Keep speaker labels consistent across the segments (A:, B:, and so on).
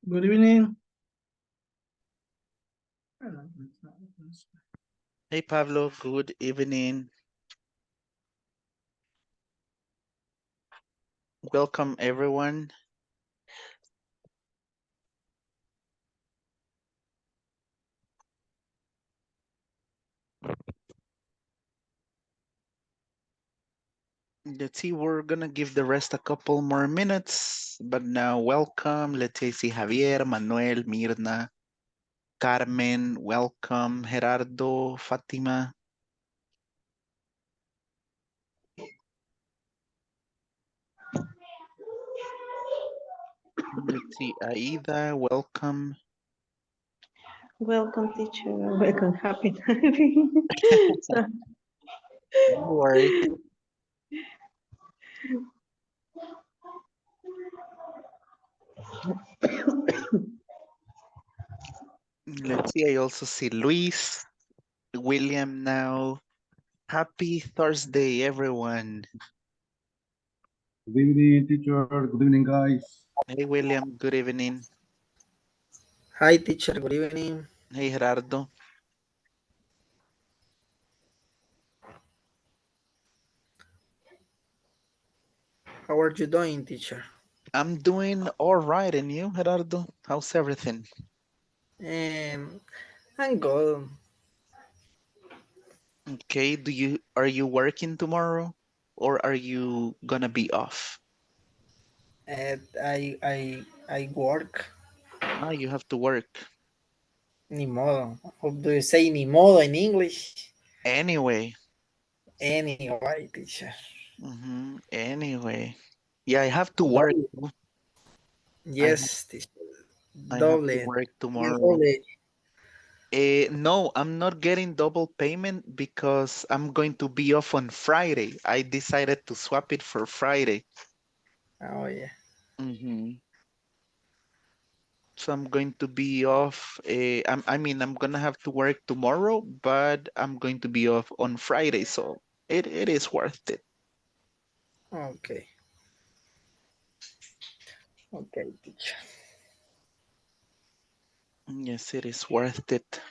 A: Good evening.
B: Hey Pablo, good evening. Welcome everyone. Let's see, we're gonna give the rest a couple more minutes, but now welcome. Let's see, Javier, Manuel, Mirna, Carmen, welcome, Gerardo, Fatima. Let's see, Aida, welcome.
C: Welcome, teacher. Welcome. Happy timing. So,
B: No worries. Let's see, I also see Luis, William now. Happy Thursday, everyone.
D: Good evening, teacher. Good evening, guys.
B: Hey William, good evening.
A: Hi, teacher. Good evening.
B: Hey Gerardo.
A: How are you doing, teacher?
B: I'm doing all right, and you, Gerardo? How's everything?
A: Um, I'm good.
B: Okay, are you working tomorrow or are you gonna be off?
A: I work.
B: Ah, you have to work.
A: Ni modo. How do you say ni modo in English?
B: Anyway.
A: Anyway, teacher.
B: Anyway. Yeah, I have to work
A: Double.
B: too.
A: Yes, teacher.
B: I have to
A: Doble.
B: work tomorrow.
A: Doble.
B: No, I'm not getting double payment because I'm going to be off on Friday. I decided to swap it for Friday.
A: Oh, yeah.
B: hmm So I'm going to be off. I'm gonna have to work tomorrow, but I'm going to be off on Friday, so it is worth it.
A: Okay. Okay, teacher.
B: Yes, it is worth it.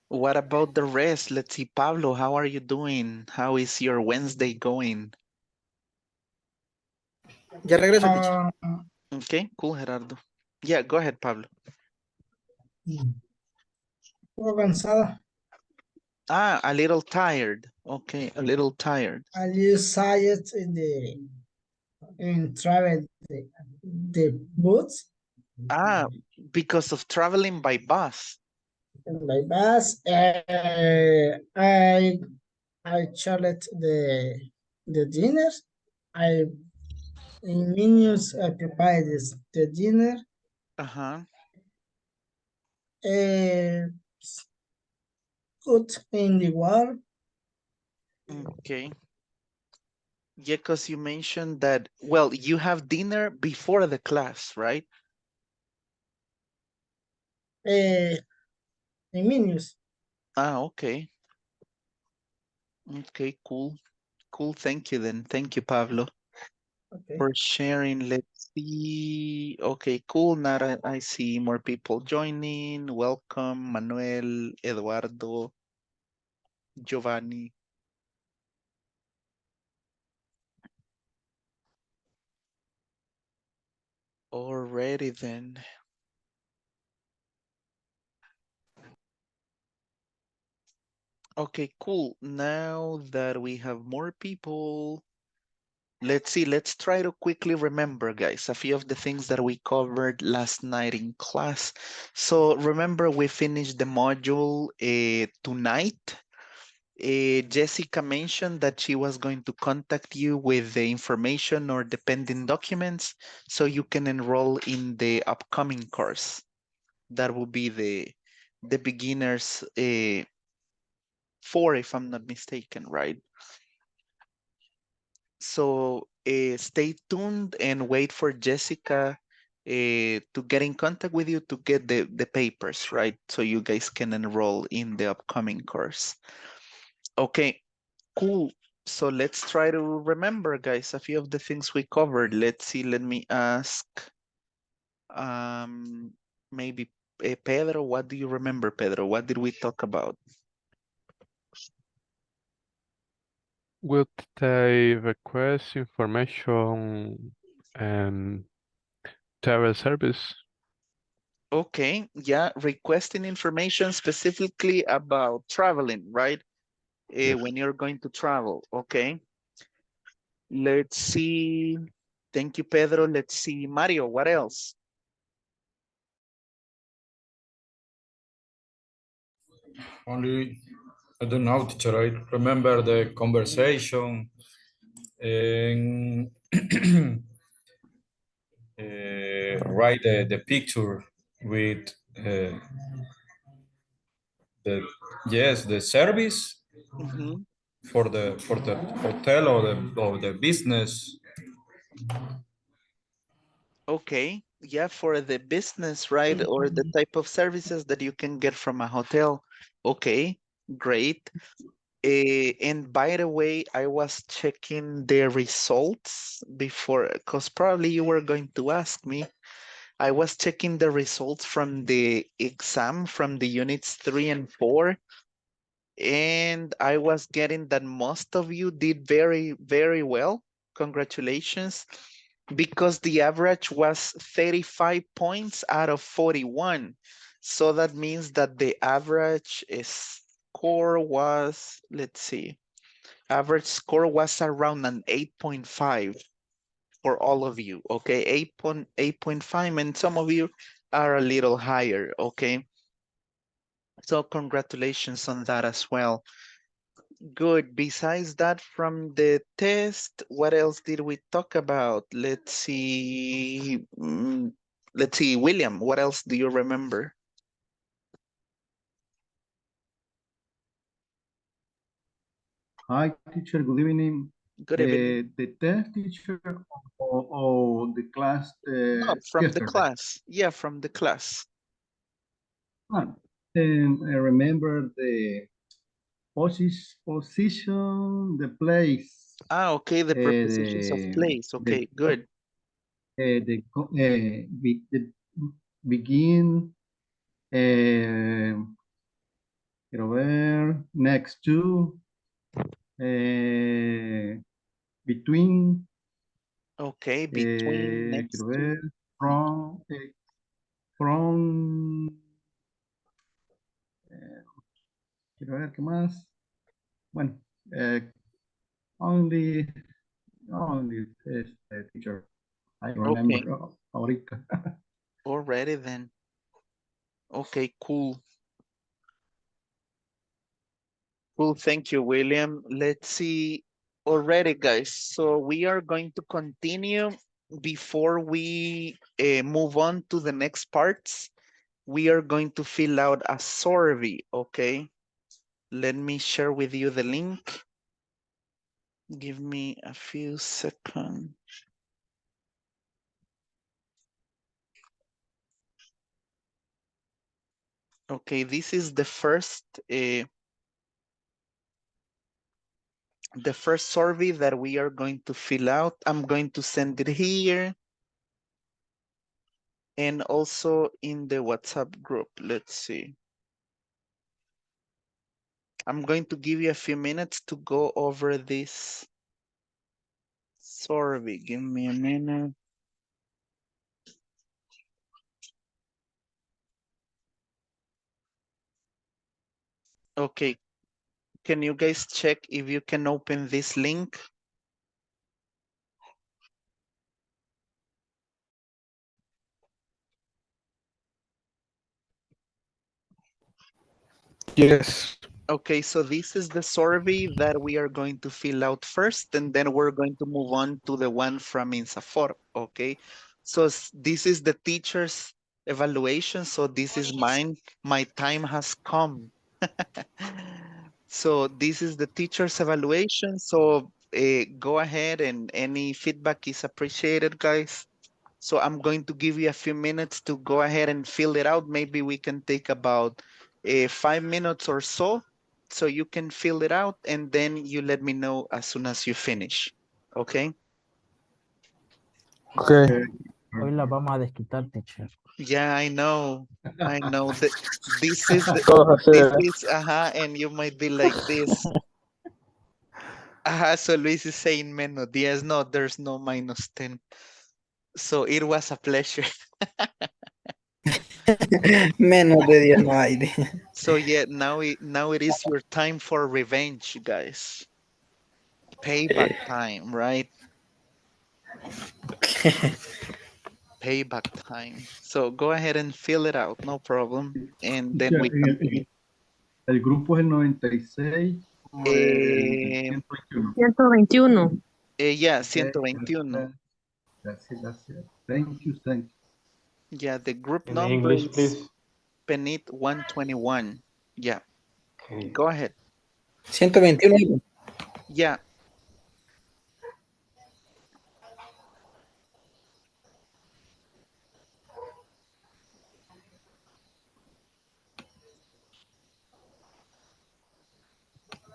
B: What about the rest? Let's see, Pablo, how are you doing? How is your Wednesday going?
A: Ya regreso, teacher.
B: Okay, cool, Gerardo. Yeah, go ahead, Pablo.
E: Un poco cansado.
B: Ah, a little tired. Okay, a little tired.
E: I use science in travel the boots
B: Ah, because of traveling by bus.
E: in my bus. I charted the dinner. I in menus I prepared the dinner.
B: Uh-huh.
E: Uh, Put in the wall.
B: Okay. Yeah, because you mentioned that, well, you have dinner before the class, right?
E: In menus.
B: Ah, okay. Okay, cool. Cool. Thank you then. Thank you, Pablo,
E: Okay.
B: for sharing. Let's see. Okay, cool. Now I see more people joining. Welcome, Manuel, Eduardo, Giovanni. Already then. Okay, cool. Now that we have more people, let's see, let's try to quickly remember, guys, a few of the things that we covered last night in class. So remember, we finished the module tonight. Jessica mentioned that she was going to contact you with the information or the pending documents so you can enroll in the upcoming course. That will be the beginners 4, if I'm not mistaken, right? So stay tuned and wait for Jessica to get in contact with you to get the papers, right? So you guys can enroll in the upcoming course. Okay, cool. So let's try to remember, guys, a few of the things we covered. Let's see, let me ask. Maybe Pedro, what do you remember, Pedro? What did we talk about?
F: Will they request information and travel service?
B: Okay, yeah, requesting information specifically about traveling, right?
F: Yes.
B: When you're going to travel, okay. Let's see. Thank you, Pedro. Let's see, Mario, what else?
G: Only, I don't know, teacher. I remember the conversation and write the picture with the yes the service
B: Mhm.
G: for the hotel or the business.
B: Okay, yeah, for the business, right? Or the type of services that you can get from a hotel. Okay, great. And by the way, I was checking the results before, because probably you were going to ask me. I was checking the results from the exam from the units 3 and 4, and I was getting that most of you did very, very well. Congratulations, because the average was 35 points out of 41. So that means that the average score was, let's see, average score was around an 8.5 for all of you, okay? 8.5, and some of you are a little higher, okay? So congratulations on that as well. Good. Besides that, from the test, what else did we talk about? Let's see. Let's see, William, what else do you remember?
D: Hi, teacher. Good evening.
B: Good evening.
D: The test teacher or the class
B: No, from the
D: yesterday.
B: class. Yeah, from the class.
D: And I remember the position, the place,
B: Ah, okay, the prepositions of place. Okay, good.
D: the begin, quiero ver, next to, between,
B: Okay, between, next
D: quiero ver,
B: to.
D: from, quiero ver, ¿qué más? Bueno, only, teacher, I remember
B: Okay,
D: ahorita.
B: already then. Okay, cool. Cool, thank you, William. Let's see. Already, guys. So we are going to continue. Before we move on to the next parts, we are going to fill out a survey, okay? Let me share with you the link. Give me a few seconds. Okay, this is the first survey that we are going to fill out. I'm going to send it here and also in the WhatsApp group. Let's see. I'm going to give you a few minutes to go over this survey. Give me a minute. Okay, can you guys check if you can open this link?
F: Yes.
B: Okay, so this is the survey that we are going to fill out first, and then we're going to move on to the one from INSAFOR, okay? So this is the teacher's evaluation, so this is mine. My time has come. So this is the teacher's evaluation, so go ahead, and any feedback is appreciated, guys. So I'm going to give you a few minutes to go ahead and fill it out. Maybe we can take about 5 minutes or so you can fill it out, and then you let me know as soon as you finish. Okay?
F: Okay.
D: Okay.
A: Hoy las vamos a desquitar, teacher.
B: Yeah, I know. I know that this is
F: Todos así,
B: this
F: ¿verdad?
B: is and you might be like this. So Luis is saying menos 10. No, there's no minus 10. So it was a pleasure.
A: Menos de 10 no hay.
B: So yeah, now it is your time for revenge, guys. Payback time, right? Payback time. So go ahead and fill it out, no problem. And then
D: Teacher,
B: we continue.
D: el grupo es el 96 o el
B: Eh,
D: 121.
C: 121.
B: yeah,
D: Okay,
B: 121.
D: that's it. Thank you, thank you.
B: Yeah, the group
F: In
B: number
F: English,
B: is
F: please.
B: PNIT121. Yeah,
F: Okay.
B: go ahead.
A: 121.
B: Yeah,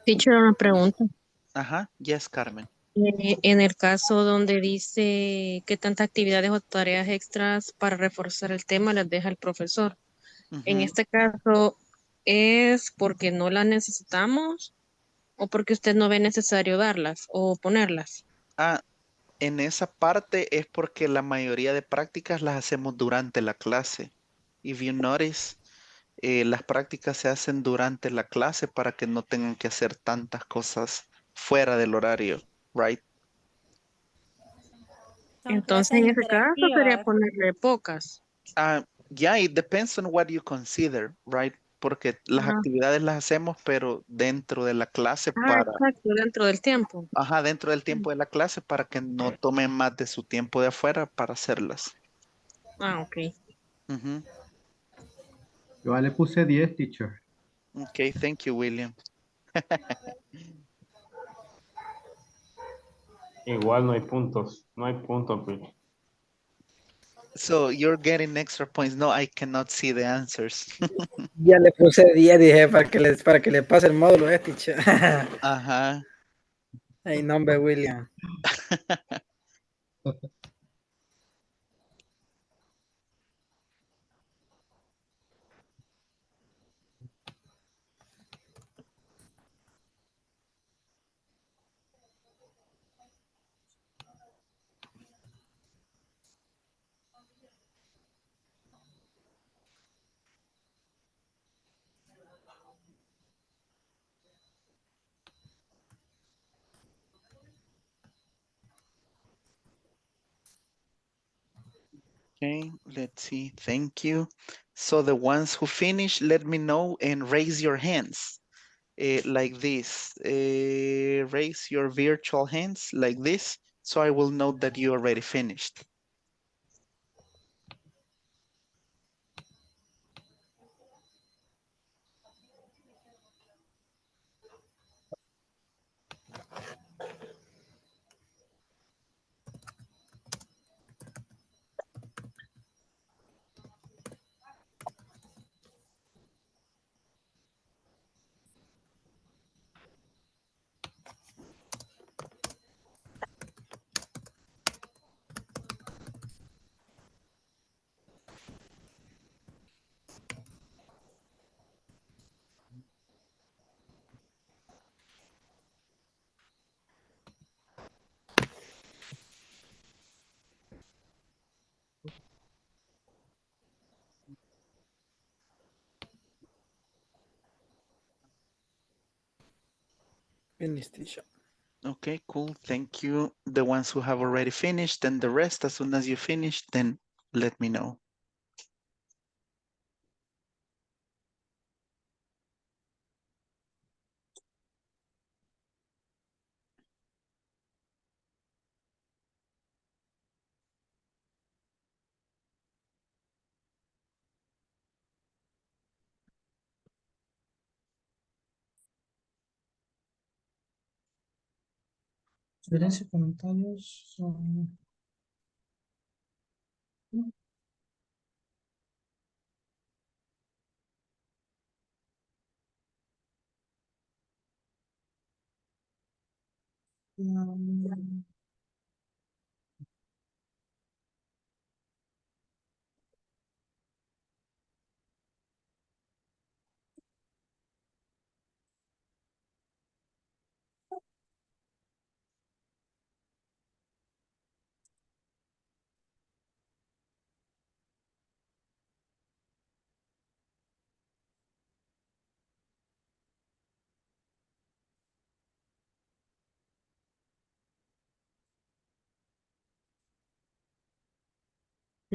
C: Teacher, una pregunta.
B: yes, Carmen.
C: En el caso donde dice qué tantas actividades o tareas extras para reforzar el tema las deja el profesor. En
B: Ujú.
C: este caso, ¿es porque no las necesitamos o porque usted no ve necesario darlas o ponerlas?
B: Ah, en esa parte es porque la mayoría de prácticas las hacemos durante la clase. If you notice, las prácticas se hacen durante la clase para que no tengan que hacer tantas cosas fuera del horario, right?
H: Son
C: Entonces,
H: clases
C: en ese caso sería
H: interactivas.
C: ponerle pocas.
B: Yeah, it depends on what you consider, right? Porque las
C: Ah,
B: actividades las hacemos, pero dentro de la clase para,
C: exacto, dentro del tiempo.
B: dentro del tiempo de la clase para que no tomen más de su tiempo de afuera para hacerlas.
C: Ah, ok.
B: Ujú.
D: Yo le puse 10, teacher.
B: Okay, thank you, William.
F: Igual no hay puntos. No hay puntos, pues.
B: So you're getting extra points. No, I cannot see the answers.
A: Ya le puse 10, dije, para que le pase el módulo, teacher.
B: Ajá.
A: Ay, nombre William.
B: Okay, let's see. Thank you. So the ones who finish, let me know and raise your hands like this. Raise your virtual hands like this, so I will know that you already finished.
A: Finish, teacher.
B: Okay, cool. Thank you. The ones who have already finished and the rest, as soon as you finish, then let me know.
E: Sugerencias, comentarios. Son...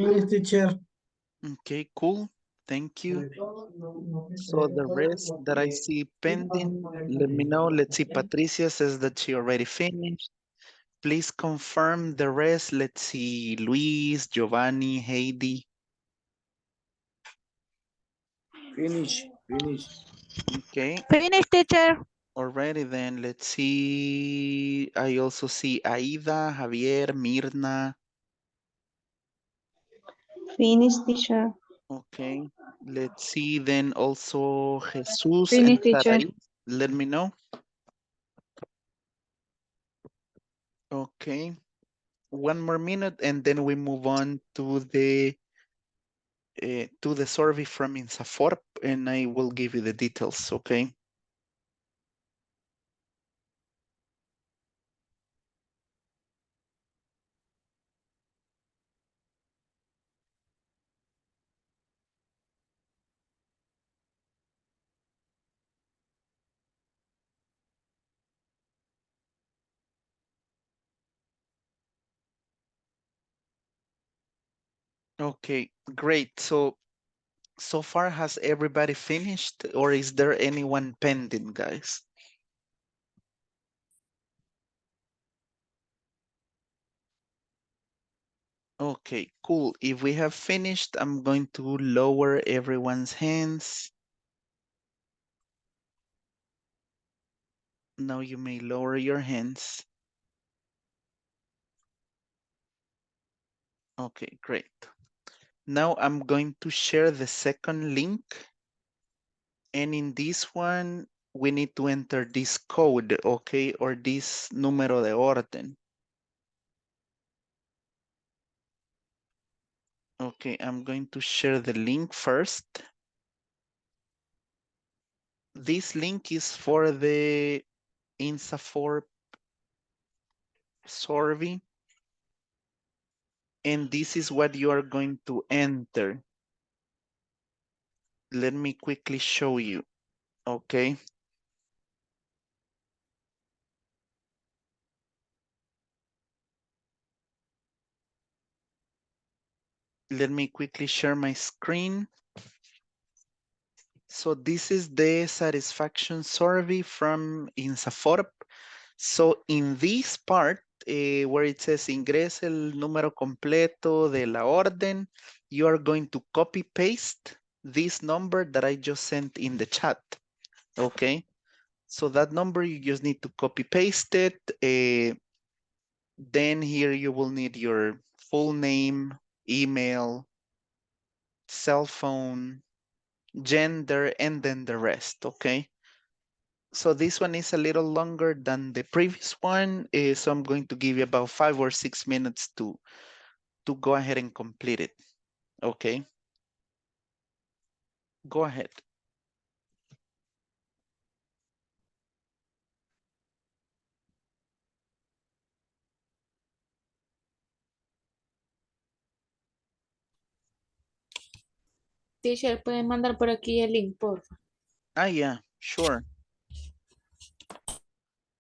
E: Finish, teacher.
B: Okay, cool. Thank you. So the rest that I see pending, let me know. Let's see, Patricia says that she already finished. Please confirm the rest. Let's see, Luis, Giovanni, Heidi.
H: Finish.
B: Okay,
I: Finish, teacher.
B: already then. Let's see. I also see Aida, Javier, Mirna.
J: Finish, teacher.
B: Okay, let's see then also Jesus and
J: Finish, teacher.
B: Sarai. Let me know. Okay, one more minute and then we move on to the survey from INSAFORP and I will give you the details, okay? Okay, great. So far has everybody finished or is there anyone pending, guys? Okay, cool. If we have finished, I'm going to lower everyone's hands. Now you may lower your hands. Okay, great. Now I'm going to share the second link. And in this one, we need to enter this code, okay? Or this número de orden. Okay, I'm going to share the link first. This link is for the INSAFORP survey. And this is what you are going to enter. Let me quickly show you, okay? Let me quickly share my screen. So this is the satisfaction survey from INSAFORP. So in this part, where it says ingrese el número completo de la orden, you are going to copy paste this number that I just sent in the chat, okay? So that number, you just need to copy paste it. Then here you will need your full name, email, cell phone, gender, and then the rest, okay? So this one is a little longer than the previous one, so I'm going to give you about 5 or 6 minutes to go ahead and complete it, okay? Go ahead.
I: Teacher, pueden mandar por aquí el link, por favor.
B: Ah, yeah, sure.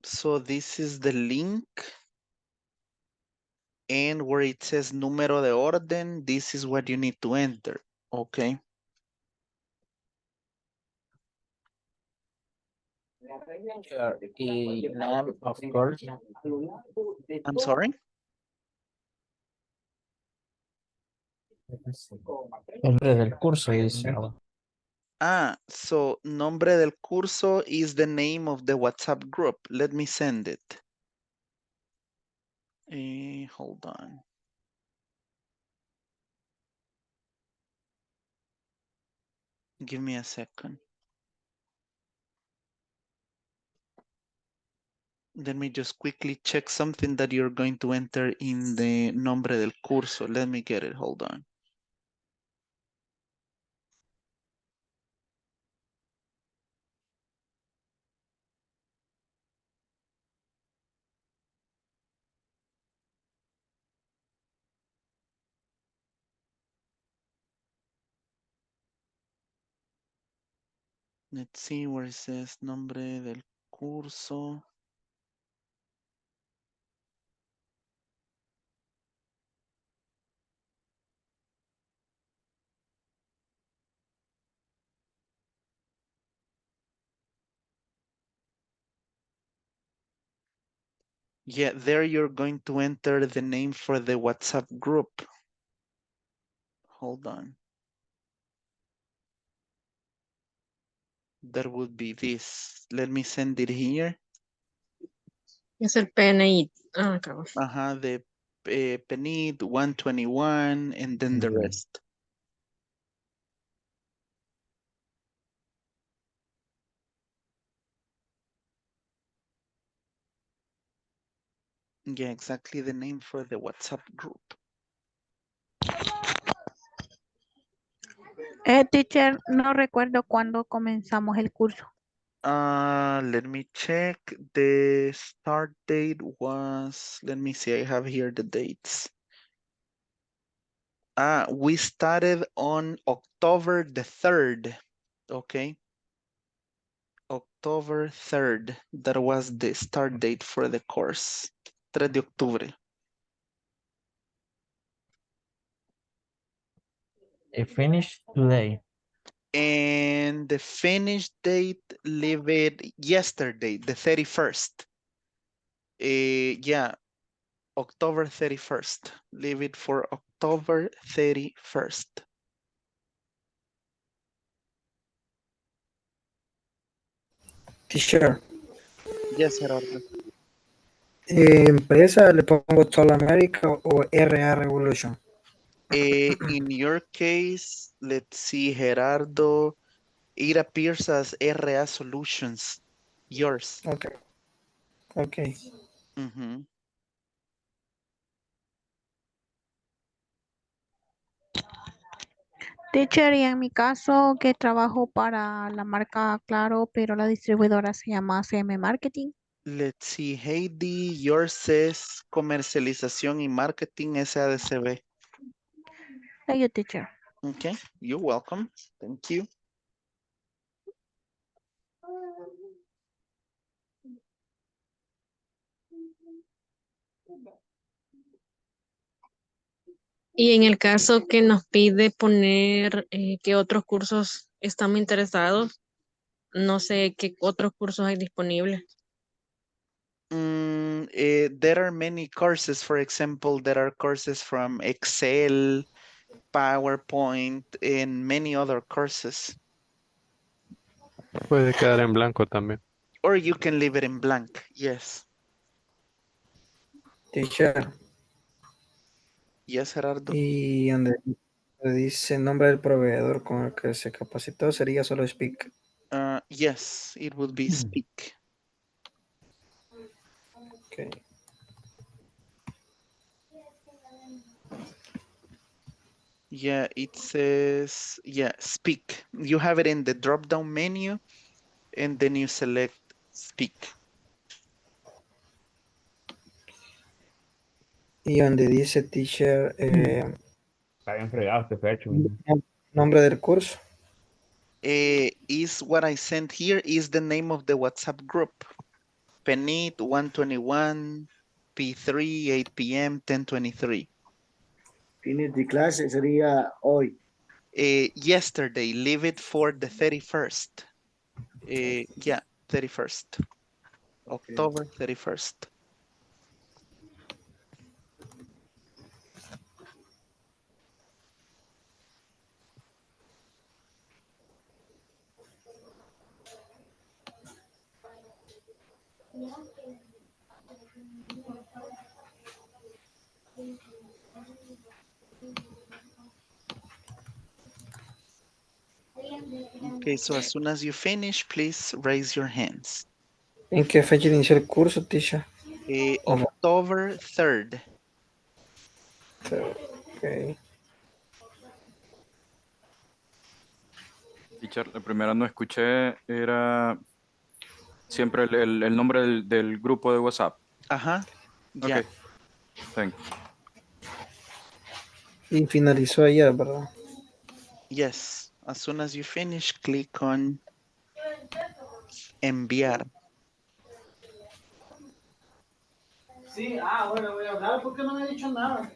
B: So this is the link. And where it says número de orden, this is what you need to enter, okay?
A: Name, of course.
B: I'm sorry?
A: Nombre del curso dice.
B: Ah, so nombre del curso is the name of the WhatsApp group. Let me send it. Hold on. Give me a second. Let me just quickly check something that you're going to enter in the nombre del curso. Let me get it, hold on. Let's see where it says nombre del curso. Yeah, there you're going to enter the name for the WhatsApp group. Hold on. That would be this. Let me send it here.
C: Es el PNI. Ah, acabo.
B: The PNIT121 and then the rest. Yeah, exactly the name for the WhatsApp group.
J: Teacher, no recuerdo cuándo comenzamos el curso.
B: Let me check. The start date was, let me see, I have here the dates. We started on October the 3rd. Okay. October 3rd. That was the start date for the course. 3 de octubre.
K: It finished today.
B: And the finish date, leave it yesterday, the 31st. Yeah, October 31st. Leave it for October 31st.
A: Teacher.
B: Yes, Gerardo.
A: Empresa, le pongo Total America o RA Revolution.
B: In your case, let's see, Gerardo, it appears as RA Solutions. Yours.
A: Okay. Okay.
J: Teacher, y en mi caso, que trabajo para la marca Claro, pero la distribuidora se llama CM Marketing.
B: Let's see, Heidi, yours es comercialización y marketing SADCB.
J: Thank you, teacher.
B: Okay, you're welcome. Thank you.
C: Y en el caso que nos pide poner que otros cursos estamos interesados, no sé qué otros cursos hay disponibles.
B: There are many courses. For example, there are courses from Excel, PowerPoint, and many other courses.
F: Puede quedar en blanco también.
B: Or you can leave it in blank, yes.
A: Teacher.
B: Yes, Gerardo.
A: Y donde dice nombre del proveedor con el que se capacitó, sería solo Speak.
B: Yes, it would be Speak.
A: Okay.
B: Yeah, it says, yeah, Speak. You have it in the drop-down menu, and then you select Speak.
A: Y donde dice teacher,
K: Está bien fregado este fecho.
A: nombre del curso.
B: Is what I sent here is the name of the WhatsApp group. PNIT121, P3, 8 p.m., 10:23.
H: Finish the clase sería hoy.
B: Yesterday, leave it for the 31st. Yeah, 31st. October 31st. Okay, so as soon as you finish, please raise your hands.
A: ¿En qué fecha inició el curso, teacher?
B: October 3rd.
A: Okay.
L: Teacher, la primera no escuché, era siempre el nombre del grupo de WhatsApp.
B: Ajá, ya.
L: Ok, thank you.
A: Y finalizó ayer, ¿verdad?
B: Yes, as soon as you finish, click on enviar.
E: Sí, bueno, voy a hablar porque no me ha dicho nada.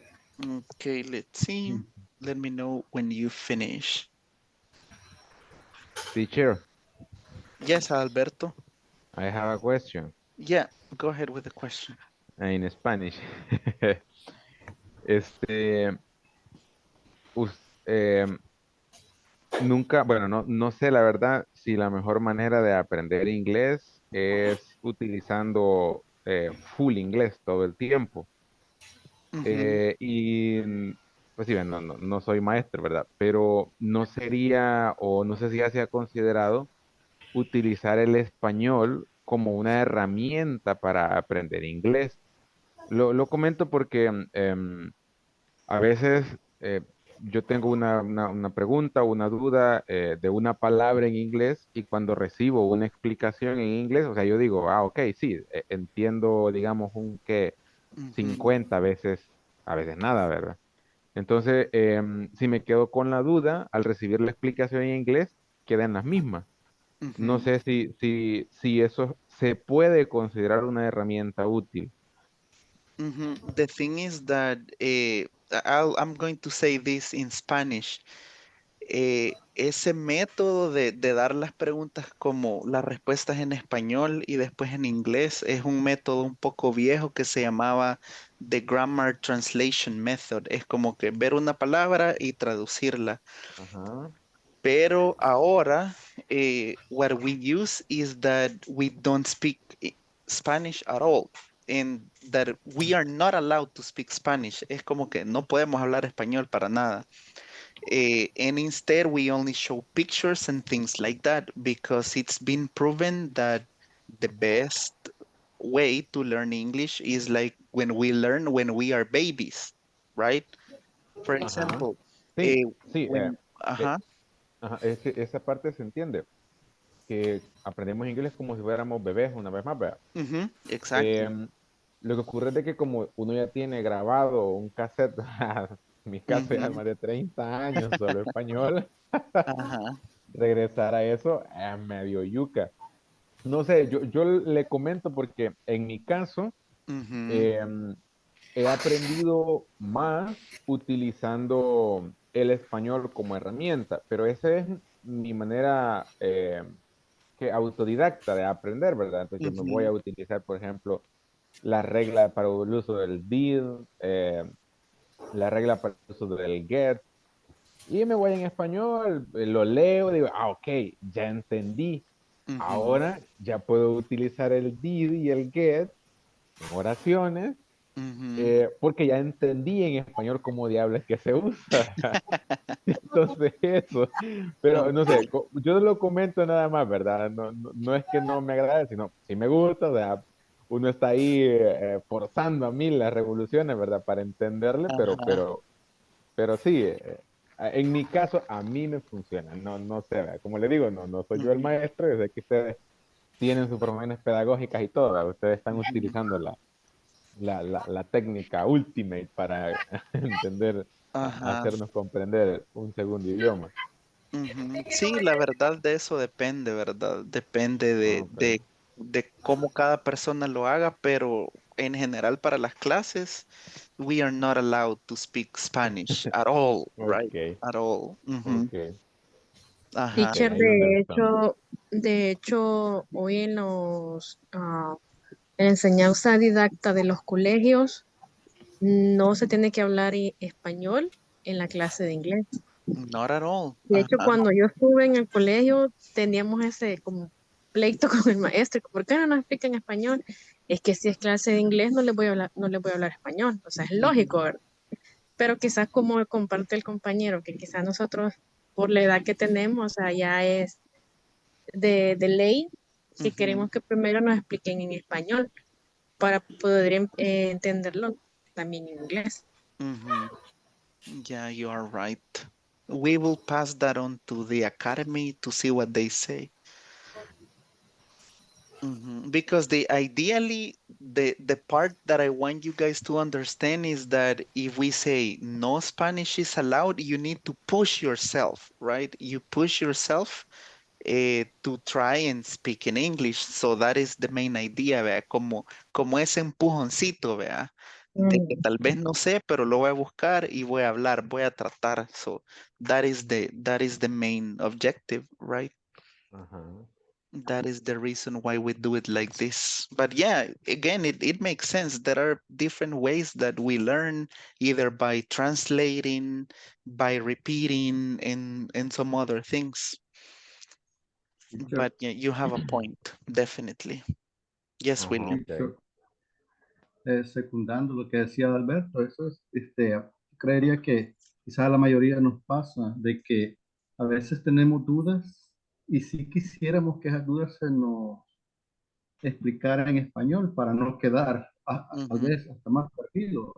B: Okay, let's see. Let me know when you finish.
K: Teacher,
B: Yes, Alberto.
K: I have a question.
B: Yeah, go ahead with the question.
M: in Spanish. Este, us- nunca, bueno, no sé la verdad si la mejor manera de aprender inglés es utilizando full inglés todo el tiempo.
B: Ujú,
M: Y pues sí, no soy maestro, ¿verdad? Pero no sería, o no sé si ya se ha considerado utilizar el español como una herramienta para aprender inglés. Lo comento porque a veces yo tengo una pregunta o una duda de una palabra en inglés y cuando recibo una explicación en inglés, o sea, yo digo, ah, ok, sí, entiendo, digamos, un que
B: ujú,
M: 50 veces, a veces nada, ¿verdad? Entonces, si me quedo con la duda, al recibir la explicación en inglés, quedan las mismas. No
B: ujú,
M: sé si eso se puede considerar una herramienta útil.
B: ujú. The thing is that I'm going to say this in Spanish. Ese método de dar las preguntas como las respuestas en español y después en inglés es un método un poco viejo que se llamaba the Grammar Translation Method. Es como que ver una palabra y traducirla.
M: Ajá,
B: Pero ahora, what we use is that we don't speak Spanish at all. And that we are not allowed to speak Spanish. Es como que no podemos hablar español para nada. And instead, we only show pictures and things like that because it's been proven that the best way to learn English is like when we learn when we are babies, right? For
M: ajá.
B: example,
M: Sí, sí,
B: when,
M: eh,
B: ajá,
M: ajá, es que esa parte se entiende, que aprendemos inglés como si fuéramos bebés una vez más, ¿verdad?
B: ujú, exactly.
M: Em, lo que ocurre es de que como uno ya tiene grabado un cassette, en mi caso ya
B: Ujú,
M: más de 30 años solo español,
B: ajá,
M: regresar a eso es medio yuca. No sé, yo le comento porque en mi caso
B: ujú,
M: em, he aprendido más utilizando el español como herramienta, pero esa es mi manera que autodidacta de aprender, ¿verdad? Entonces yo me voy a
B: ujú,
M: utilizar, por ejemplo, la regla para el uso del did, la regla para el uso del get, y me voy en español, lo leo, digo, ah, ok, ya entendí.
B: ujú,
M: Ahora ya puedo utilizar el did y el get en oraciones,
B: ujú,
M: porque ya entendí en español cómo diablos es que se usa. Entonces eso, pero no sé,
B: ok,
M: yo lo comento nada más, ¿verdad? No es que no me agrade, sino sí me gusta, o sea, uno está ahí forzando a mí las revoluciones, ¿verdad? Para entenderle,
B: ajá,
M: pero sí, en mi caso a mí me funciona, no sé, ¿verdad? Como le digo, no soy yo el
B: ujú,
M: maestro, yo sé que ustedes tienen sus formaciones pedagógicas y todo, ¿verdad? Ustedes están
B: ujú,
M: utilizando la técnica ultimate para entender,
B: ajá.
M: hacernos comprender un segundo idioma.
B: Ujú. Sí, la verdad de eso depende, ¿verdad? Depende
M: Ah, ok.
B: de cómo cada persona lo haga, pero en general para las clases, we are not allowed to speak Spanish at all, right?
M: Ok,
B: At all. Ujú.
M: ok.
B: Ajá.
M: Ok,
C: Teacher,
M: I understand.
C: de hecho, hoy en en la enseñanza didacta de los colegios no se tiene que hablar español en la clase de inglés.
B: Not at all.
C: De hecho,
B: Ajá.
C: cuando yo estuve en el colegio, teníamos ese como pleito con el maestro. ¿Por qué no nos explica en español? Es que si es clase de inglés, no le voy a hablar español. O sea, es lógico,
B: Ujú,
C: ¿verdad? Pero quizás como comparte el compañero, que quizás nosotros, por la edad que tenemos, o sea, ya es de ley que
B: ujú,
C: queremos que primero nos expliquen en español para poder entenderlo también en inglés.
B: ujú. Yeah, you are right. We will pass that on to the academy to see what they say. Because the ideally the part that I want you guys to understand is that if we say no Spanish is allowed, you need to push yourself, right? You push yourself to try and speak in English. So that is the main idea, vea, como ese empujoncito, vea, de que
C: Mm.
B: tal vez no sé, pero lo voy a buscar y voy a hablar, voy a tratar. So that is the main objective, right?
M: Ajá.
B: That is the reason why we do it like this. But yeah, again, it makes sense. There are different ways that we learn, either by translating, by repeating, and some other things.
D: Teacher,
B: But yeah, you have a point, definitely. Yes, William.
D: teacher, secundando lo que decía Alberto, eso es, creería que quizás a la mayoría nos pasa de que a veces tenemos dudas y sí quisiéramos que esas dudas se nos explicaran en español para no quedar tal vez hasta más perdido.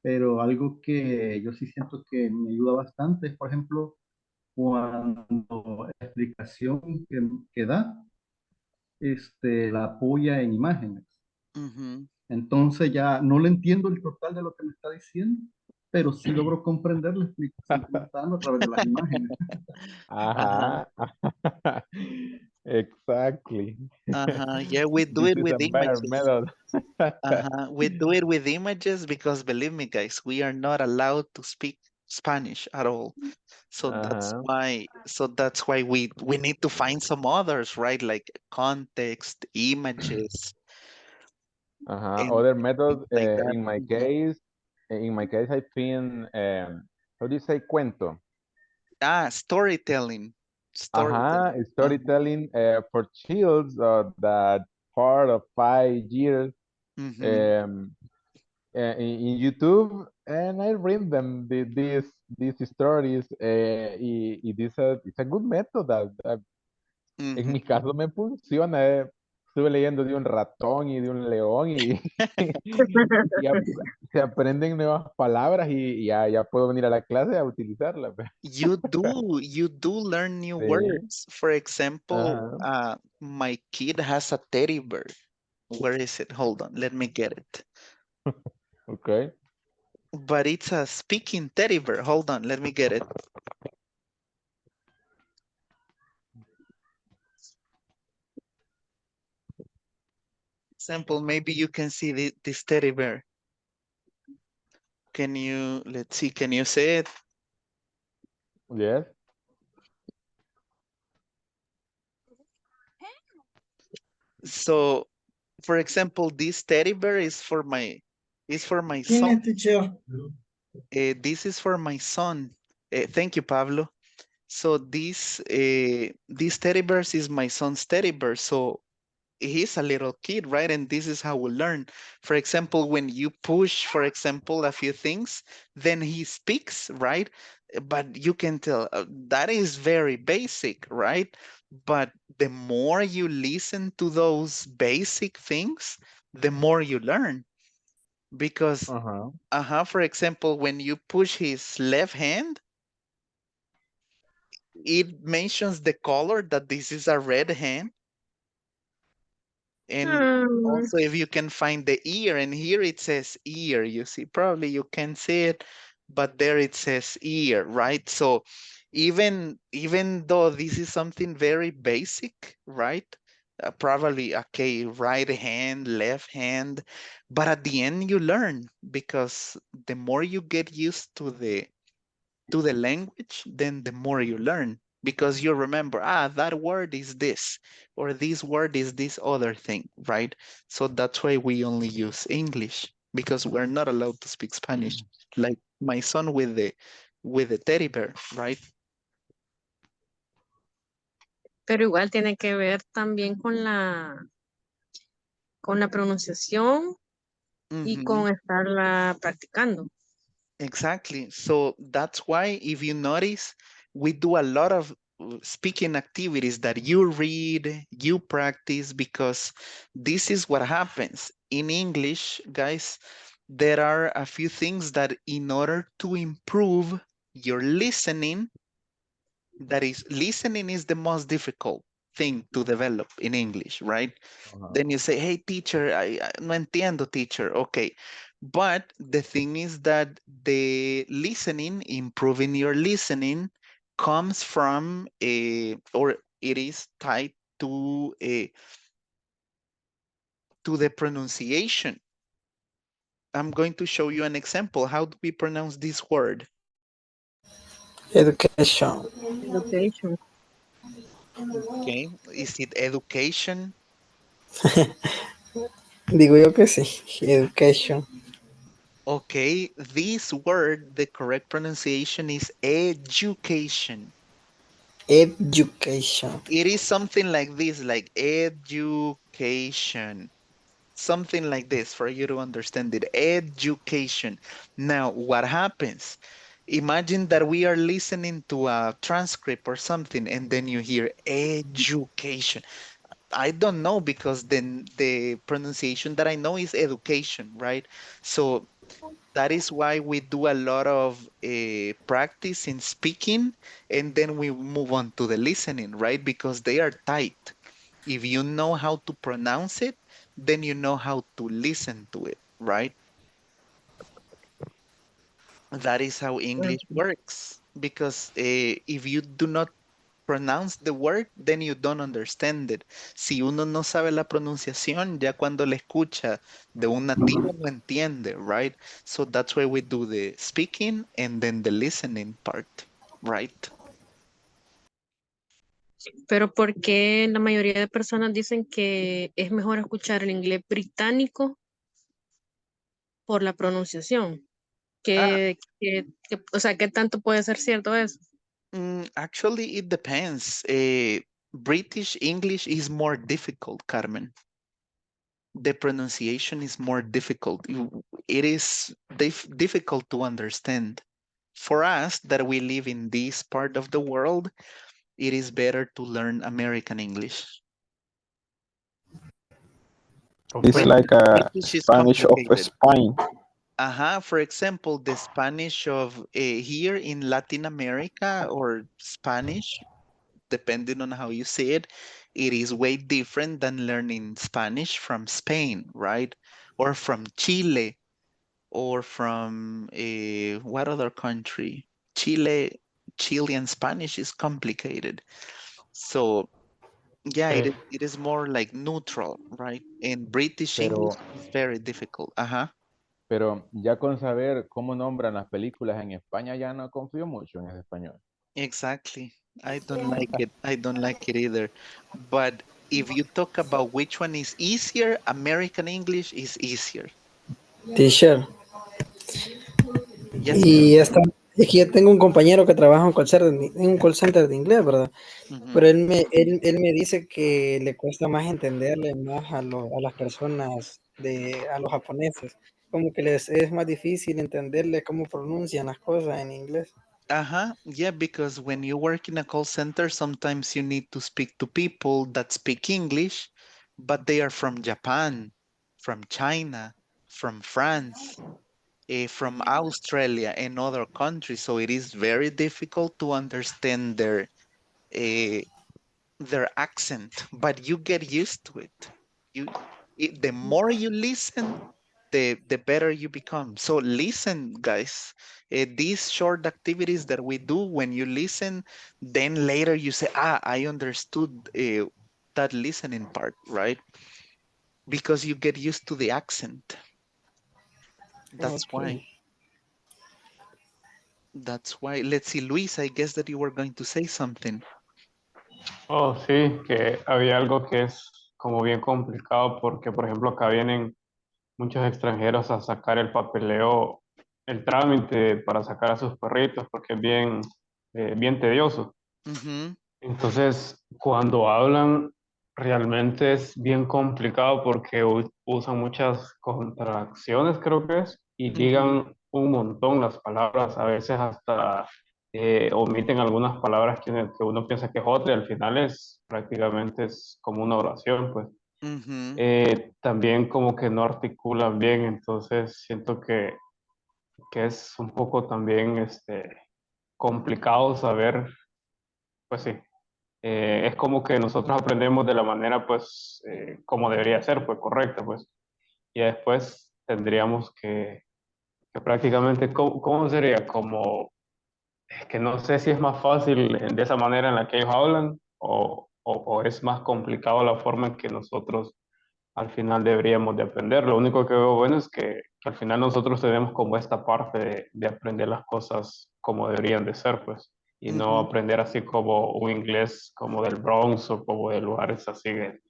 D: Pero algo que yo sí siento que me ayuda bastante es, por ejemplo, cuando la explicación que da la apoya en imágenes. Entonces ya no le entiendo el total de lo que me está diciendo, pero sí logro comprender la explicación que me está dando a través de las imágenes.
M: Ajá. Exactly.
B: Yeah, we do
M: This
B: it
M: is a
B: with
M: better
B: images.
M: method.
B: We do it with images because believe me, guys, we are not allowed to speak Spanish at all. So that's why we need to find some others, right? Like context, images.
M: Other method,
B: Like that.
M: in my case, I think, how do you say cuento?
B: Storytelling. Storytelling.
M: Storytelling for children that 4 or 5 years in YouTube, and I read them these stories. Y it's a good method that en mi caso me funciona. Estuve leyendo de un ratón y de un león y, se aprenden nuevas palabras y ya puedo venir a la clase a utilizarlas.
B: You do learn new words. For example, my kid has a teddy bear. Where is it? Hold on, let me get it.
M: Okay.
B: But it's a speaking teddy bear. Hold on, let me get it. Example, maybe you can see this teddy bear. Can you, let's see, can you say it?
M: Yes.
B: So, for example, this teddy bear is for my son. This is for my son. Thank you, Pablo. So this teddy bear is my son's teddy bear. So he's a little kid, right? And this is how we learn. For example, when you push, for example, a few things, then he speaks, right? But you can tell that is very basic, right? But the more you listen to those basic things, the more you learn. Because, for example, when you push his left hand, it mentions the color that this is a red hand. And also if you can find the ear, and here it says ear, you see, probably you can see it, but there it says ear, right? So even though this is something very basic, right? Probably, okay, right hand, left hand, but at the end you learn, because the more you get used to the language, then the more you learn, because you remember, that word is this, or this word is this other thing, right? So that's why we only use English, because we're not allowed to speak Spanish, like my son with the teddy bear, right?
C: Pero igual tiene que ver también con la pronunciación y con estarla practicando.
B: Exactly. So that's why, if you notice, we do a lot of speaking activities that you read, you practice, because this is what happens. In English, guys, there are a few things that in order to improve your listening, that is, listening is the most difficult thing to develop in English, right? Then you say, hey, teacher, I no entiendo, teacher. Okay. But the thing is that the listening, improving your listening, comes from or it is tied to the pronunciation. I'm going to show you an example. How do we pronounce this word?
A: Education.
C: Education.
B: Okay. Is it education?
A: Digo yo que sí. Education.
B: Okay. This word, the correct pronunciation is education.
A: Education.
B: It is something like this, like education. Something like this for you to understand it. Education. Now, what happens? Imagine that we are listening to a transcript or something, and then you hear education. I don't know because then the pronunciation that I know is education, right? So that is why we do a lot of practice in speaking, and then we move on to the listening, right? Because they are tight. If you know how to pronounce it, then you know how to listen to it, right? That is how English works. Because if you do not pronounce the word, then you don't understand it. Si uno no sabe la pronunciación, ya cuando le escucha de un nativo no entiende, right? So that's why we do the speaking and then the listening part, right?
C: Pero ¿por qué la mayoría de personas dicen que es mejor escuchar el inglés británico por la pronunciación?
B: Ah,
C: O sea, ¿qué tanto puede ser cierto eso?
B: actually, it depends. British English is more difficult, Carmen. The pronunciation is more difficult. It is difficult to understand. For us that we live in this part of the world, it is better to learn American English.
F: It's
B: British,
F: like a
B: British is
F: Spanish of
B: complicated.
F: Spain.
B: For example, the Spanish of here in Latin America or Spanish, depending on how you say it is way different than learning Spanish from Spain, right? Or from Chile or from what other country? Chile, Chilean Spanish is complicated. So yeah,
F: Eh,
B: it is more like neutral, right? And British English
M: Pero,
B: is very difficult. Uh-huh.
M: pero ya con saber cómo nombran las películas en España, ya no confío mucho en ese español.
B: Exactly. I don't like it. I don't like it either. But if you talk about which one is easier, American English is easier.
A: Teacher.
B: Yes, sir.
A: Y esta, es que yo tengo un compañero que trabaja en un call center de inglés, ¿verdad?
B: Mhm.
A: Pero él me dice que le cuesta más entenderle más a las personas, a los japoneses. Como que les es más difícil entenderle cómo pronuncian las cosas en inglés.
B: Uh-huh. Yeah, because when you work in a call center, sometimes you need to speak to people that speak English, but they are from Japan, from China, from France, from Australia and other countries. So it is very difficult to understand uh, their accent, but you get used to it. You, the more you listen, the better you become. So listen, guys. These short activities that we do, when you listen, then later you say, "Ah, I understood that listening part," right? Because you get used to the accent. That's why.
A: Okay.
B: That's why. Let's see, Luis. I guess that you were going to say something.
F: oh, sí, que había algo que es como bien complicado porque, por ejemplo, acá vienen muchos extranjeros a sacar el papeleo, el trámite para sacar a sus perritos porque es bien, bien tedioso.
B: Mm-hmm.
F: Entonces, cuando hablan, realmente es bien complicado porque usan muchas contracciones, creo que es, y
B: Mm-hmm.
F: ligan un montón las palabras, a veces hasta omiten algunas palabras que uno piensa que es otra y al final es prácticamente es como una oración, pues.
B: Mm-hmm.
F: También como que no articulan bien, entonces siento que es un poco también complicado saber, pues sí, es como que nosotros aprendemos de la manera, pues, como debería ser, pues, correcta, pues. Y después tendríamos que prácticamente, ¿cómo sería? Como, es que no sé si es más fácil de esa manera en la que ellos hablan o es más complicado la forma en que nosotros al final deberíamos de aprender. Lo único que veo bueno es que al final nosotros tenemos como esta parte de aprender las cosas como deberían de ser, pues. y no aprender así como un inglés como del Bronx o como de lugares así que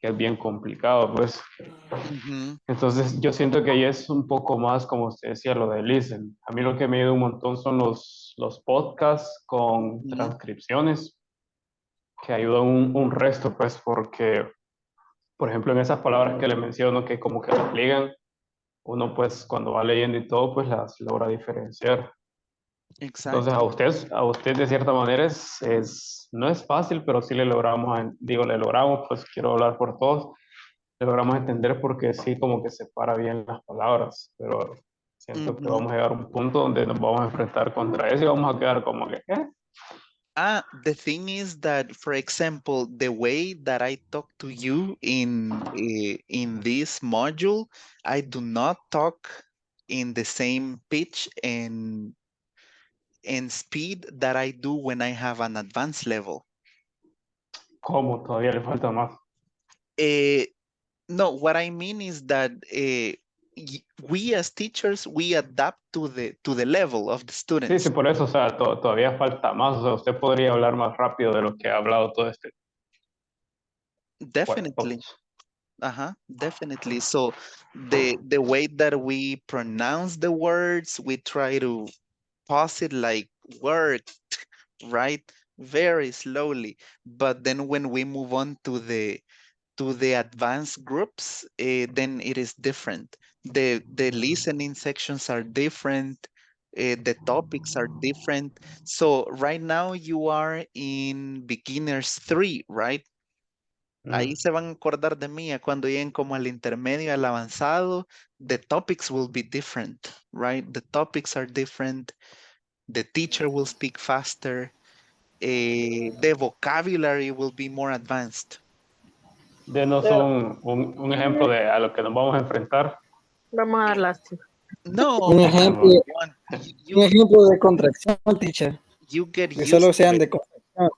F: es bien complicado, pues. Entonces yo siento que ahí es un poco más, como usted decía, lo de listen. A mí lo que me ayuda un montón son los podcasts con transcripciones, que ayudan un resto, pues, porque, por ejemplo, en esas palabras que le menciono, que como que las ligan, uno pues cuando va leyendo y todo, pues las logra diferenciar. Entonces a usted de cierta manera no es fácil, pero sí le logramos, digo, le logramos, pues quiero hablar por todos, le logramos entender porque sí como que separa bien las palabras, pero siento que vamos a llegar a un punto donde nos vamos a enfrentar contra eso y vamos a quedar como que, ¿qué?
B: The thing is that, for example, the way that I talk to you in this module, I do not talk in the same pitch and speed that I do when I have an advanced level.
F: ¿Cómo? Todavía le falta más.
B: No, what I mean is that we as teachers, we adapt to the level of the
F: Sí,
B: students.
F: sí, por eso, o sea, todavía falta más, o sea, usted podría hablar más rápido de lo que ha hablado todo este.
B: Definitely. Definitely. So the way that we pronounce the words, we try to pause it like worked, right? Very slowly. But then when we move on to the advanced groups, then it is different. The listening sections are different. The topics are different. So right now you are in beginners 3, right? Ahí se van a acordar de mí cuando lleguen como al intermedio, al avanzado. The topics will be different, right? The topics are different. The teacher will speak faster. The vocabulary will be more advanced.
F: Denos un ejemplo de a lo que nos vamos a enfrentar.
C: Vamos a dar lástima.
B: No,
A: Un ejemplo, un ejemplo de contracción, teacher.
B: You get
A: que solo
B: used
A: sean
B: to
A: de
B: it.
A: contracción.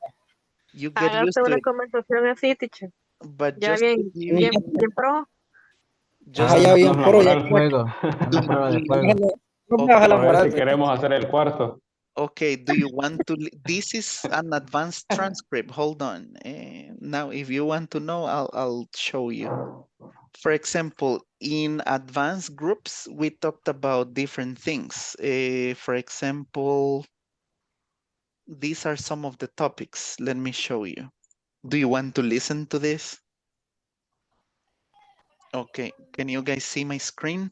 B: You get
C: Hágase
B: used to
C: una
B: it.
C: conversación así, teacher.
B: But
C: Ya
B: just to
C: bien,
B: give
C: bien,
B: you,
C: bien pro.
B: just
A: Ya
B: to
A: bien,
B: give
A: pro, ya
K: El juego.
B: do,
K: La prueba
B: do
K: de
B: you,
K: fuego.
A: no me baja la
F: A ver
A: moral.
F: si queremos hacer el cuarto.
B: okay, do you want to, this is an advanced transcript. Hold on. Now, if you want to know, I'll show you. For example, in advanced groups, we talked about different things. For example, these are some of the topics. Let me show you. Do you want to listen to this? Okay, can you guys see my screen?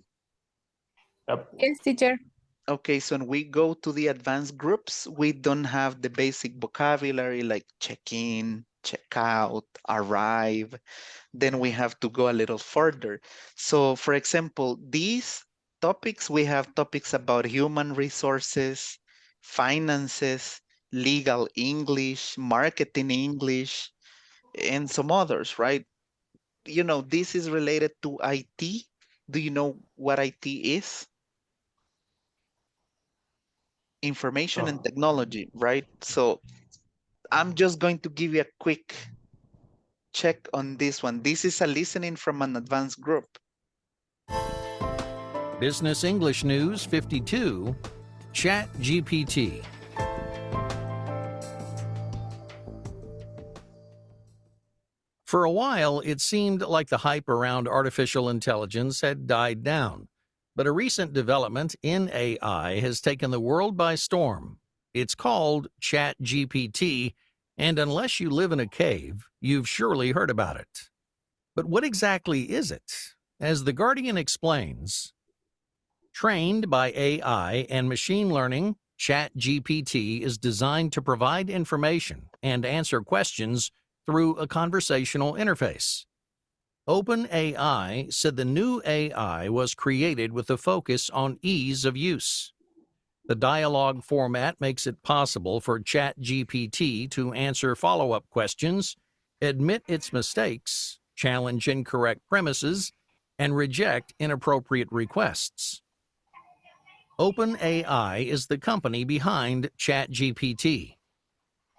I: Yes, teacher.
B: Okay, so when we go to the advanced groups, we don't have the basic vocabulary like check in, check out, arrive. Then we have to go a little further. So for example, these topics, we have topics about human resources, finances, legal English, marketing English, and some others, right? You know, this is related to IT. Do you know what IT is? Information and technology, right? So I'm just going to give you a quick check on this one. This is a listening from an advanced group.
N: Business English News 52, Chat GPT. For a while, it seemed like the hype around artificial intelligence had died down. But a recent development in AI has taken the world by storm. It's called ChatGPT, and unless you live in a cave, you've surely heard about it. But what exactly is it? As The Guardian explains, trained by AI and machine learning, ChatGPT is designed to provide information and answer questions through a conversational interface. OpenAI said the new AI was created with a focus on ease of use. The dialogue format makes it possible for ChatGPT to answer follow-up questions, admit its mistakes, challenge incorrect premises, and reject inappropriate requests. OpenAI is the company behind ChatGPT.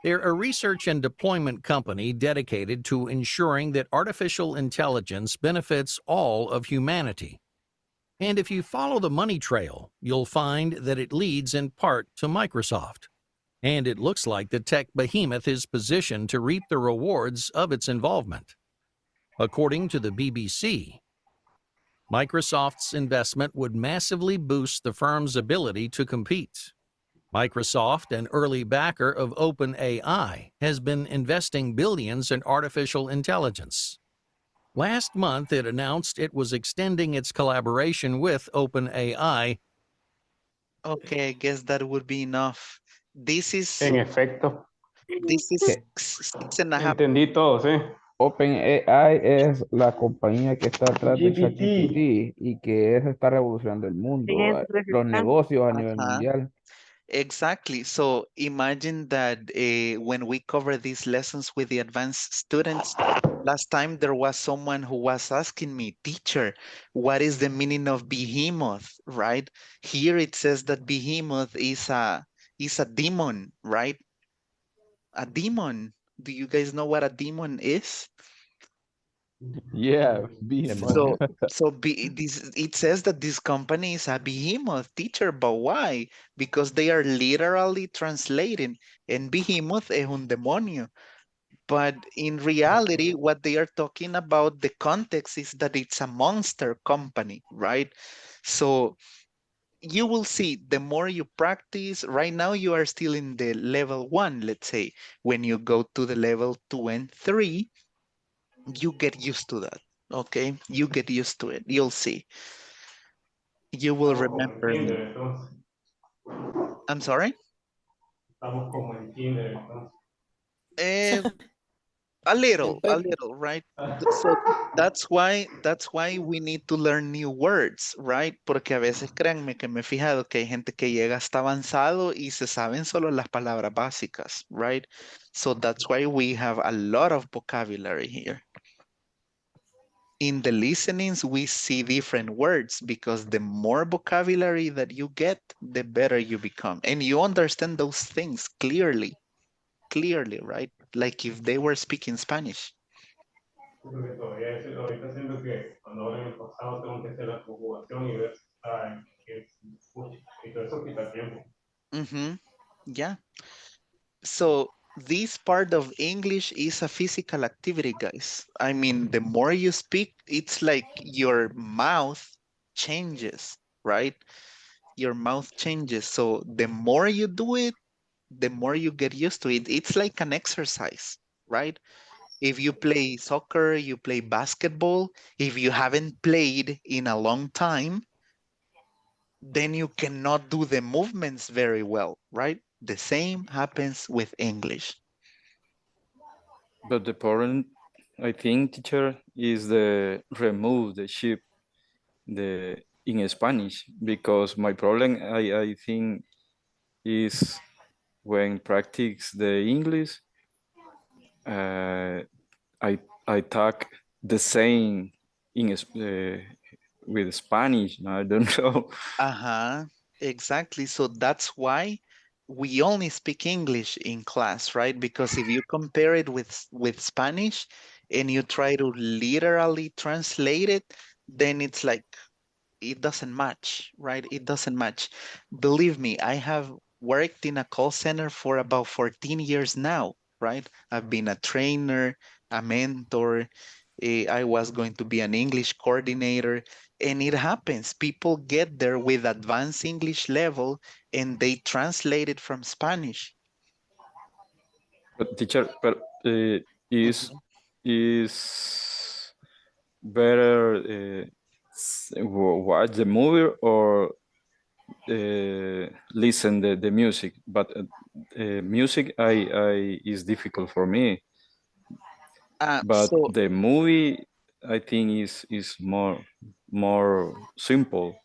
N: They're a research and deployment company dedicated to ensuring that artificial intelligence benefits all of humanity. And if you follow the money trail, you'll find that it leads in part to Microsoft. and it looks like the tech behemoth is positioned to reap the rewards of its involvement. According to the BBC, Microsoft's investment would massively boost the firm's ability to compete. Microsoft, an early backer of OpenAI, has been investing billions in artificial intelligence. Last month, it announced it was extending its collaboration with OpenAI.
B: Okay, I guess that would be enough. This is
F: En efecto,
B: six and a half.
F: entendí todo, sí.
M: OpenAI es la compañía que está atrás de
H: GPT.
M: ChatGPT y que eso está revolucionando el mundo, los negocios a nivel
B: Ajá.
M: mundial.
B: Exactly. So imagine that when we cover these lessons with the advanced students, last time there was someone who was asking me, teacher, what is the meaning of behemoth, right? Here it says that behemoth is a demon, right? A demon. Do you guys know what a demon is?
M: Yeah, behemoth.
B: It says that this company is a behemoth, teacher, but why? Because they are literally translating, and behemoth es un demonio. But in reality, what they are talking about, the context is that it's a monster company, right? So you will see the more you practice, right now you are still in the level 1, let's say. When you go to the level 2 and 3, you get used to that. Okay, you get used to it. You'll see. You will
F: Estamos como en
B: remember me.
F: kinder, entonces.
B: I'm sorry?
F: Estamos como en kinder, entonces.
B: Eh, a little, right? So that's why we need to learn new words, right? Porque a veces créanme que me he fijado que hay gente que llega hasta avanzado y se saben solo las palabras básicas, right? So that's why we have a lot of vocabulary here. In the listenings, we see different words because the more vocabulary that you get, the better you become. And you understand those things clearly, right? Like if they were speaking Spanish.
F: Porque todavía ahorita siento que cuando hablo en el pasado tengo que hacer la conjugación y ver si está en que se escucha. Y todo eso quita tiempo.
B: Yeah. So this part of English is a physical activity, guys. I mean, the more you speak, it's like your mouth changes, right? Your mouth changes. So the more you do it, the more you get used to it. It's like an exercise, right? If you play soccer, you play basketball, if you haven't played in a long time, then you cannot do the movements very well, right? The same happens with English.
L: But the point, I think, teacher, is the remove the ship the in Spanish, because my problem I think is when practice the English, I talk the same in with Spanish. I don't know.
B: Exactly. So that's why we only speak English in class, right? Because if you compare it with Spanish and you try to literally translate it, then it's like it doesn't match, right? It doesn't match. Believe me, I have worked in a call center for about 14 years now, right? I've been a trainer, a mentor. I was going to be an English coordinator, and it happens. People get there with advanced English level and they translate it from Spanish.
L: But teacher, but is better watch the movie or listen the music? But music I is difficult for me. But
B: So
L: the movie I think is more simple.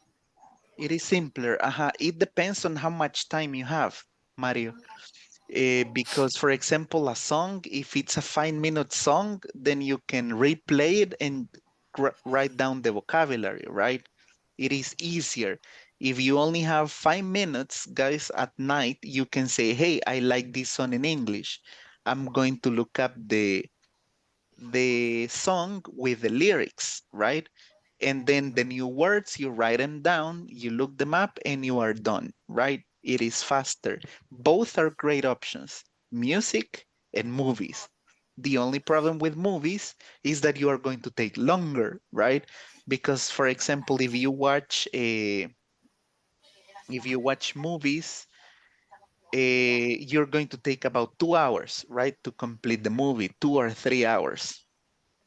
B: it is simpler. It depends on how much time you have, Mario. Because, for example, a song, if it's a 5-minute song, then you can replay it and write down the vocabulary, right? It is easier. If you only have 5 minutes, guys, at night, you can say, hey, I like this song in English. I'm going to look up the song with the lyrics, right? And then the new words, you write them down, you look them up, and you are done, right? it is faster. Both are great options, music and movies. The only problem with movies is that you are going to take longer, right? Because, for example, if you watch movies, you're going to take about 2 hours, right, to complete the movie, 2 or 3 hours.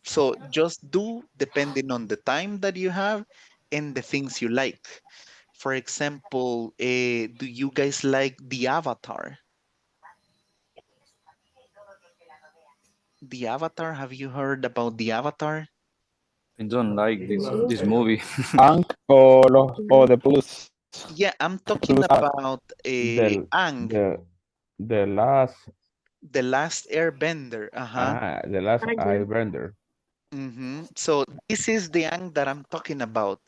B: So just do depending on the time that you have and the things you like. For example, do you guys like the Avatar? The Avatar, have you heard about the Avatar?
L: I don't like this movie.
K: Ank o The Plus.
B: Yeah, I'm
K: The
B: talking
K: Plus
B: about Ang,
K: the the last
B: the last airbender.
K: the last
C: Anger.
K: Airbender.
B: So this is the Ang that I'm talking about.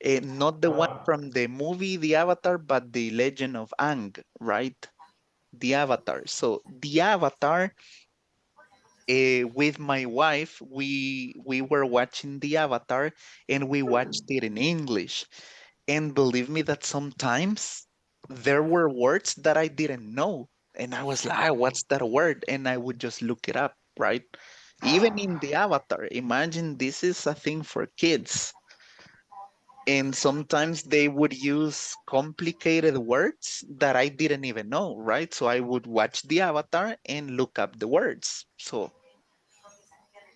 B: Not the one from the movie The Avatar, but the Legend of Ang, right? The Avatar. So the Avatar, with my wife, we were watching the Avatar and we watched it in English. And believe me that sometimes there were words that I didn't know. And I was like, "Ah, what's that word?" And I would just look it up, right? Even in the Avatar, imagine this is a thing for kids. And sometimes they would use complicated words that I didn't even know, right? So I would watch the Avatar and look up the words. So,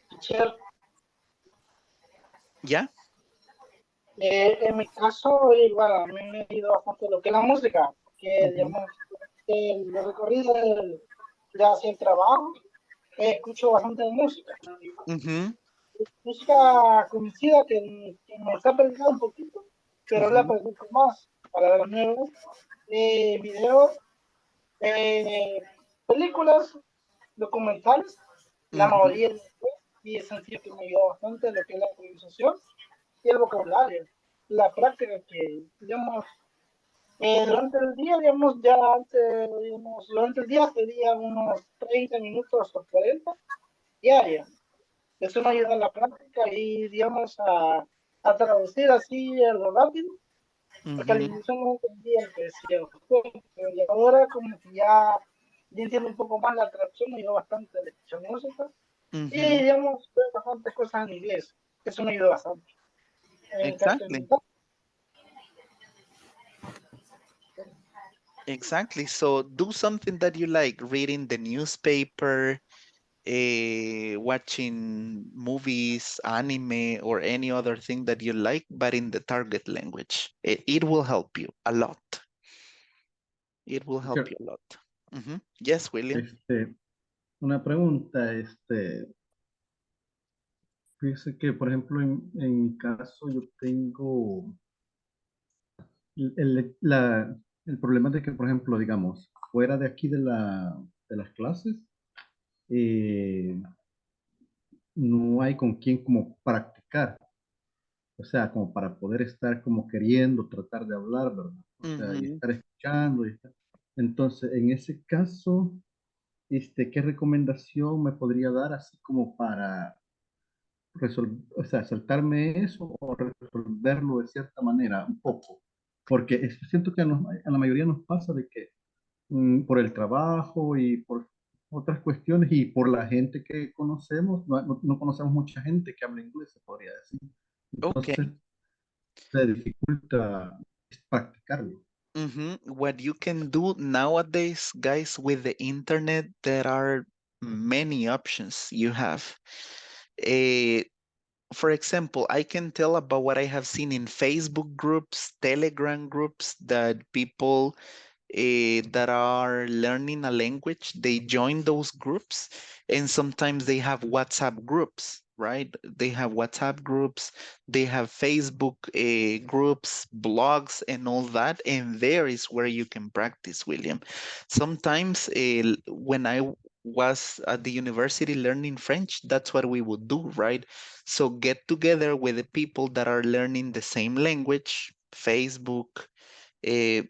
E: Teacher,
B: yeah.
E: en mi caso, igual, a mí me ha ido bastante lo que es la música, que
B: Mhm.
E: digamos, lo recorrido ya hacia el trabajo, escucho bastante música.
B: Mhm.
E: Música conocida que me está perdiendo un poquito, pero la
B: Mhm.
E: practico más para los nuevos. Videos, películas, documentales, la
B: Mhm.
E: mayoría en inglés, y es sencillo que me ayuda bastante lo que es la pronunciación y el vocabulario. La práctica que, digamos, durante el día, digamos, ya antes, digamos, durante el día sería unos 30 minutos o 40 diarios. Eso me ayuda a la práctica y, digamos, a traducir así algo rápido, porque al
B: Mhm.
E: inicio no entendía lo que decía, pero ya ahora como que ya entiendo un poco más la traducción, me ayuda bastante de escuchar música y,
B: Mhm.
E: digamos, veo bastantes cosas en inglés. Eso me ayuda bastante. En caso de
B: Exactly. Exactly. So do something that you like, reading the newspaper, watching movies, anime, or any other thing that you like, but in the target language. It will help you a lot. It will help you a lot. Yes, William.
D: Una pregunta, fíjese que, por ejemplo, en mi caso yo tengo el problema de que, por ejemplo, digamos, fuera de aquí de las clases, eh, no hay con quién como practicar, o sea, como para poder estar como queriendo tratar de hablar, ¿verdad? O sea, y
B: Mhm.
D: estar escuchando. Entonces, en ese caso, ¿qué recomendación me podría dar así como para resolver, o sea, saltarme eso o resolverlo de cierta manera, un poco? Porque siento que a la mayoría nos pasa de que por el trabajo y por otras cuestiones y por la gente que conocemos, no conocemos mucha gente que habla inglés, se podría decir. Entonces,
B: Okay.
D: se dificulta practicarlo.
B: What you can do nowadays, guys, with the internet, there are many options you have. Eh, for example, I can tell about what I have seen in Facebook groups, Telegram groups, that people that are learning a language, they join those groups, and sometimes they have WhatsApp groups, right? They have WhatsApp groups, they have Facebook groups, blogs, and all that, and there is where you can practice, William. Sometimes when I was at the university learning French, that's what we would do, right? So get together with the people that are learning the same language, Facebook,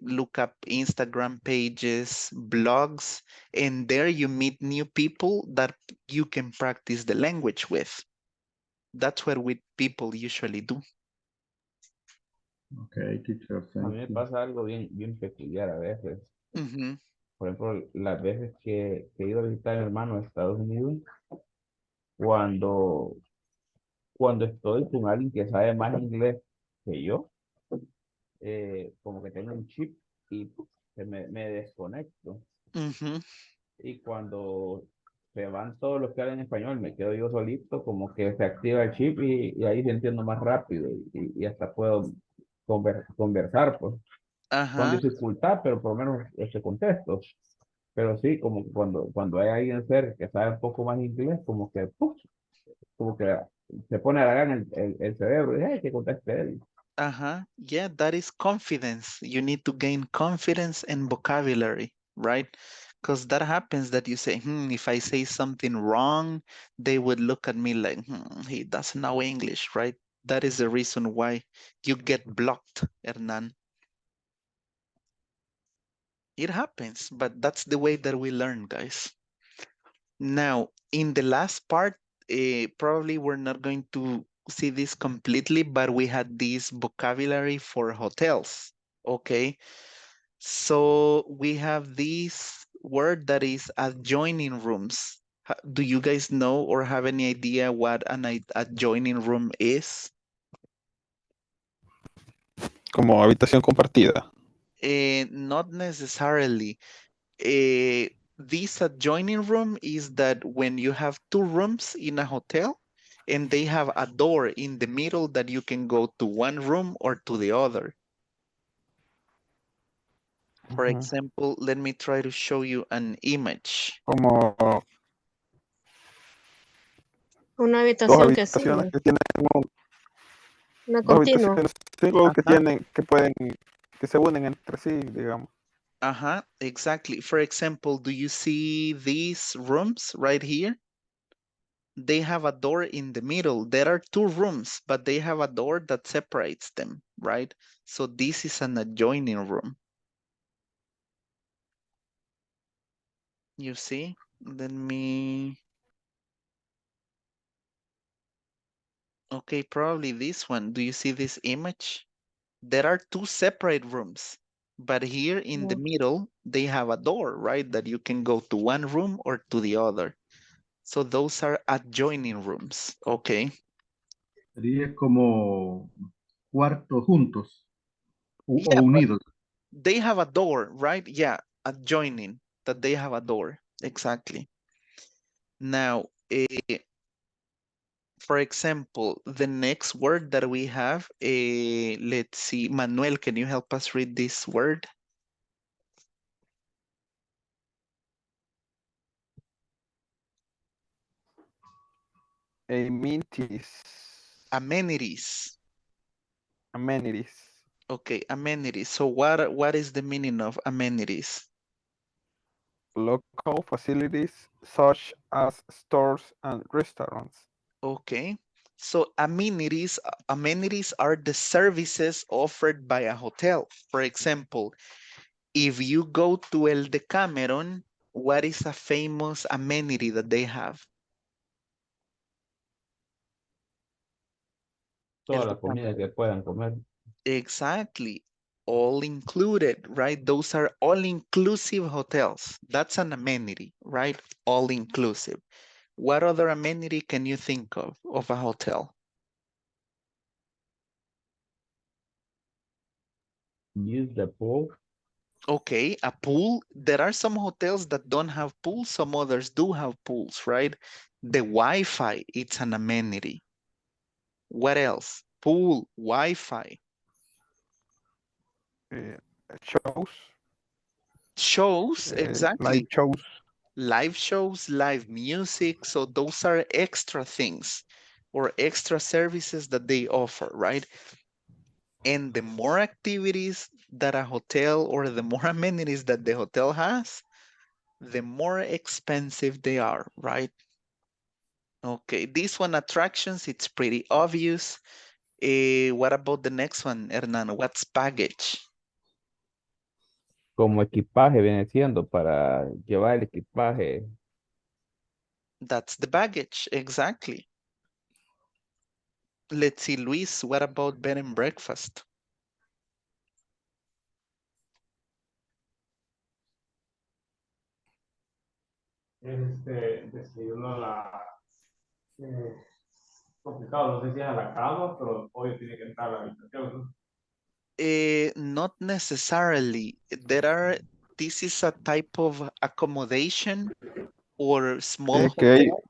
B: look up Instagram pages, blogs, and there you meet new people that you can practice the language with. That's what we people usually do.
D: Okay, teacher,
M: A mí
D: thank
M: me
D: you.
M: pasa algo bien peculiar a veces.
B: Mhm.
M: Por ejemplo, las veces que he ido a visitar a mi hermano a Estados Unidos, cuando, cuando estoy con alguien que sabe más inglés que yo, como que tengo un chip y me desconecto.
B: Mhm.
M: Y cuando se van todos los que hablan español, me quedo yo solito, como que se activa el chip y ahí se entiendo más rápido y hasta puedo conversar, pues, con
B: Ajá.
M: dificultad, pero por lo menos este contesto. Pero sí, como que cuando hay alguien cerca que sabe un poco más inglés, como que, ¡puf! Como que se pone a la el cerebro y dice, "Ay, que conteste él".
B: Uh-huh. Yeah, that is confidence. You need to gain confidence and vocabulary, right? Because that happens that you say, if I say something wrong, they would look at me like, he doesn't know English, right? That is the reason why you get blocked, Hernan. It happens, but that's the way that we learn, guys. Now, in the last part, probably we're not going to see this completely, but we had this vocabulary for hotels. Okay, so we have this word that is adjoining rooms. Do you guys know or have any idea what an adjoining room is?
K: Como habitación compartida.
B: Not necessarily. This adjoining room is that when you have two rooms in a hotel and they have a door in the middle that you can go to one room or to the other. For example, let me try to show you an image.
K: Como
C: Una
K: dos
C: habitación que
K: habitaciones
C: sigue,
K: que tienen
C: una
K: dos
C: continua.
K: habitaciones single que
B: Ajá,
K: tienen, que pueden, que se unen entre sí, digamos.
B: exactly. For example, do you see these rooms right here? They have a door in the middle. There are two rooms, but they have a door that separates them, right? So this is an adjoining room. You see? Let me... Okay, probably this one. Do you see this image? There are two separate rooms, but here in the
C: No.
B: middle, they have a door, right? That you can go to one room or to the other. So those are adjoining rooms, okay?
D: Sería como cuartos juntos o
B: Yeah, but
D: unidos.
B: they have a door, right? Yeah, adjoining, that they have a door, exactly. Now, for example, the next word that we have, let's see, Manuel, can you help us read this word?
K: Amenities.
B: Amenities.
K: Amenities.
B: Okay, amenities. So what is the meaning of amenities?
K: Local facilities such as stores and restaurants.
B: Okay, so amenities are the services offered by a hotel. For example, if you go to El Decameron, what is a famous amenity that they have?
M: Toda
B: El
M: la comida que
B: Decameron.
M: puedan comer.
B: Exactly. All included, right? Those are all-inclusive hotels. That's an amenity, right? All inclusive. What other amenity can you think of a hotel?
M: Use the pool.
B: Okay, a pool. There are some hotels that don't have pools, some others do have pools, right? The Wi-Fi, it's an amenity. What else? Pool, Wi-Fi.
K: Shows.
B: Shows,
K: Live
B: exactly.
K: shows.
B: Live shows, live music. So those are extra things or extra services that they offer, right? And the more activities that a hotel or the more amenities that the hotel has, the more expensive they are, right? Okay, this one, attractions, it's pretty obvious. What about the next one, Hernan? What's baggage?
M: Como equipaje viene siendo para llevar el equipaje.
B: That's the baggage, exactly. Let's see, Luis, what about bed and breakfast?
F: desayuno complicado, no sé si es a la cama, pero hoy tiene que entrar a la habitación, ¿no?
B: Not necessarily. This is a type of accommodation or small
K: Que
B: hotel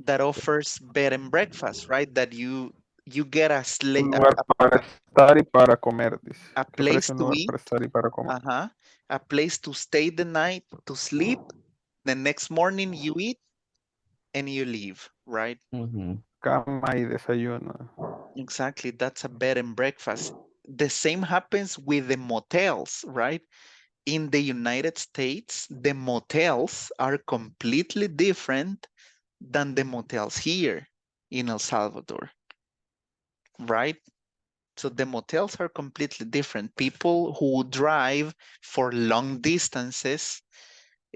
B: that offers bed and breakfast, right? That you get
K: un lugar para estar y para comer, dice.
B: a
K: Que ofrece
B: place
K: un
B: to
K: lugar
B: eat,
K: para estar y para comer.
B: a place to stay the night, to sleep. The next morning you eat and you leave, right?
K: Cama y desayuno.
B: Exactly, that's a bed and breakfast. The same happens with the motels, right? In the United States, the motels are completely different than the motels here in El Salvador, right? So the motels are completely different. People who drive for long distances,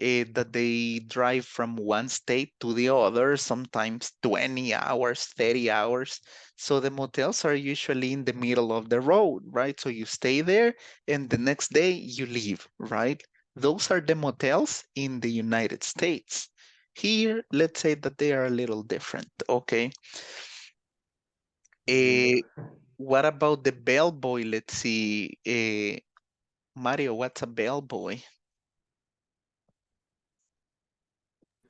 B: that they drive from one state to the other, sometimes 20 hours, 30 hours. So the motels are usually in the middle of the road, right? So you stay there and the next day you leave, right? Those are the motels in the United States. Here, let's say that they are a little different, okay? What about the bellboy? Let's see. Mario, what's a bellboy?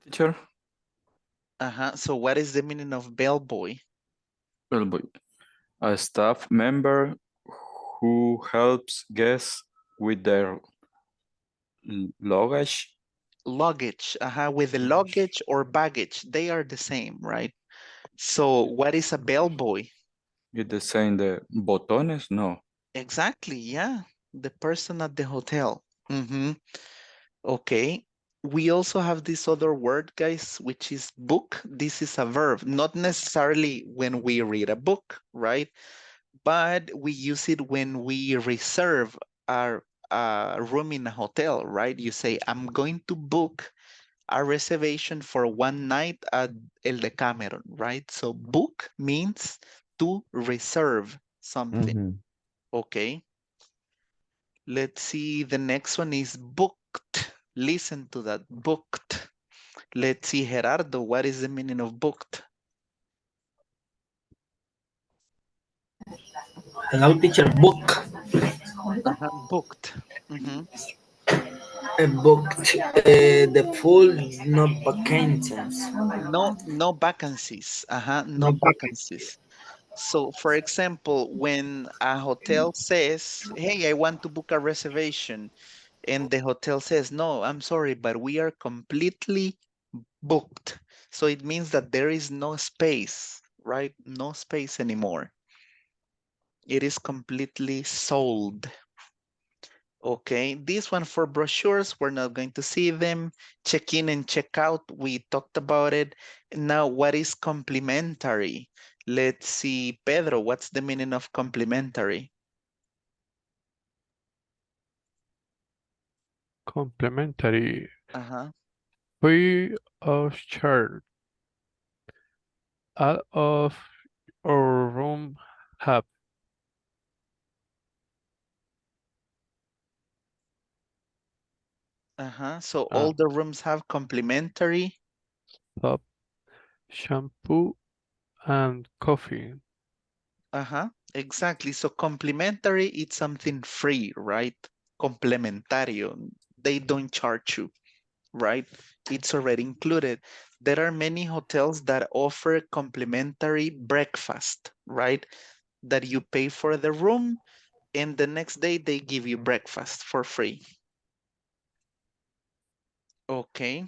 L: Teacher,
B: So what is the meaning of bellboy?
L: bellboy, a staff member who helps guests with their luggage.
B: Luggage, with the luggage or baggage, they are the same, right? So what is a bellboy?
L: It's the same, the botones? No.
B: Exactly, yeah. The person at the hotel. Okay. We also have this other word, guys, which is book. This is a verb, not necessarily when we read a book, right? But we use it when we reserve our room in a hotel, right? You say, I'm going to book a reservation for one night at El Decameron, right? So book means to reserve something. Okay. Let's see. The next one is booked. Listen to that. Booked. Let's see, Gerardo, what is the meaning of booked?
H: Hello, teacher. Book.
B: Booked.
H: Booked. The full, not vacancies.
B: No vacancies.
H: No
B: No vacancies. So, for example, when a hotel says, hey, I want to book a reservation, and the hotel says, no, I'm sorry, but we are completely booked. So it means that there is no space, right? No space anymore. It is completely sold. Okay, this one for brochures, we're not going to see them. Check in and check out, we talked about it. Now, what is complimentary? Let's see, Pedro, what's the meaning of complimentary?
K: Complementary.
B: Uh-huh.
K: Free of charge. Out of our room have.
B: So all the rooms have complimentary
K: Soap, shampoo, and coffee.
B: Exactly. So complimentary, it's something free, right? Complementario. They don't charge you, right? It's already included. There are many hotels that offer complimentary breakfast, right? That you pay for the room and the next day they give you breakfast for free. Okay.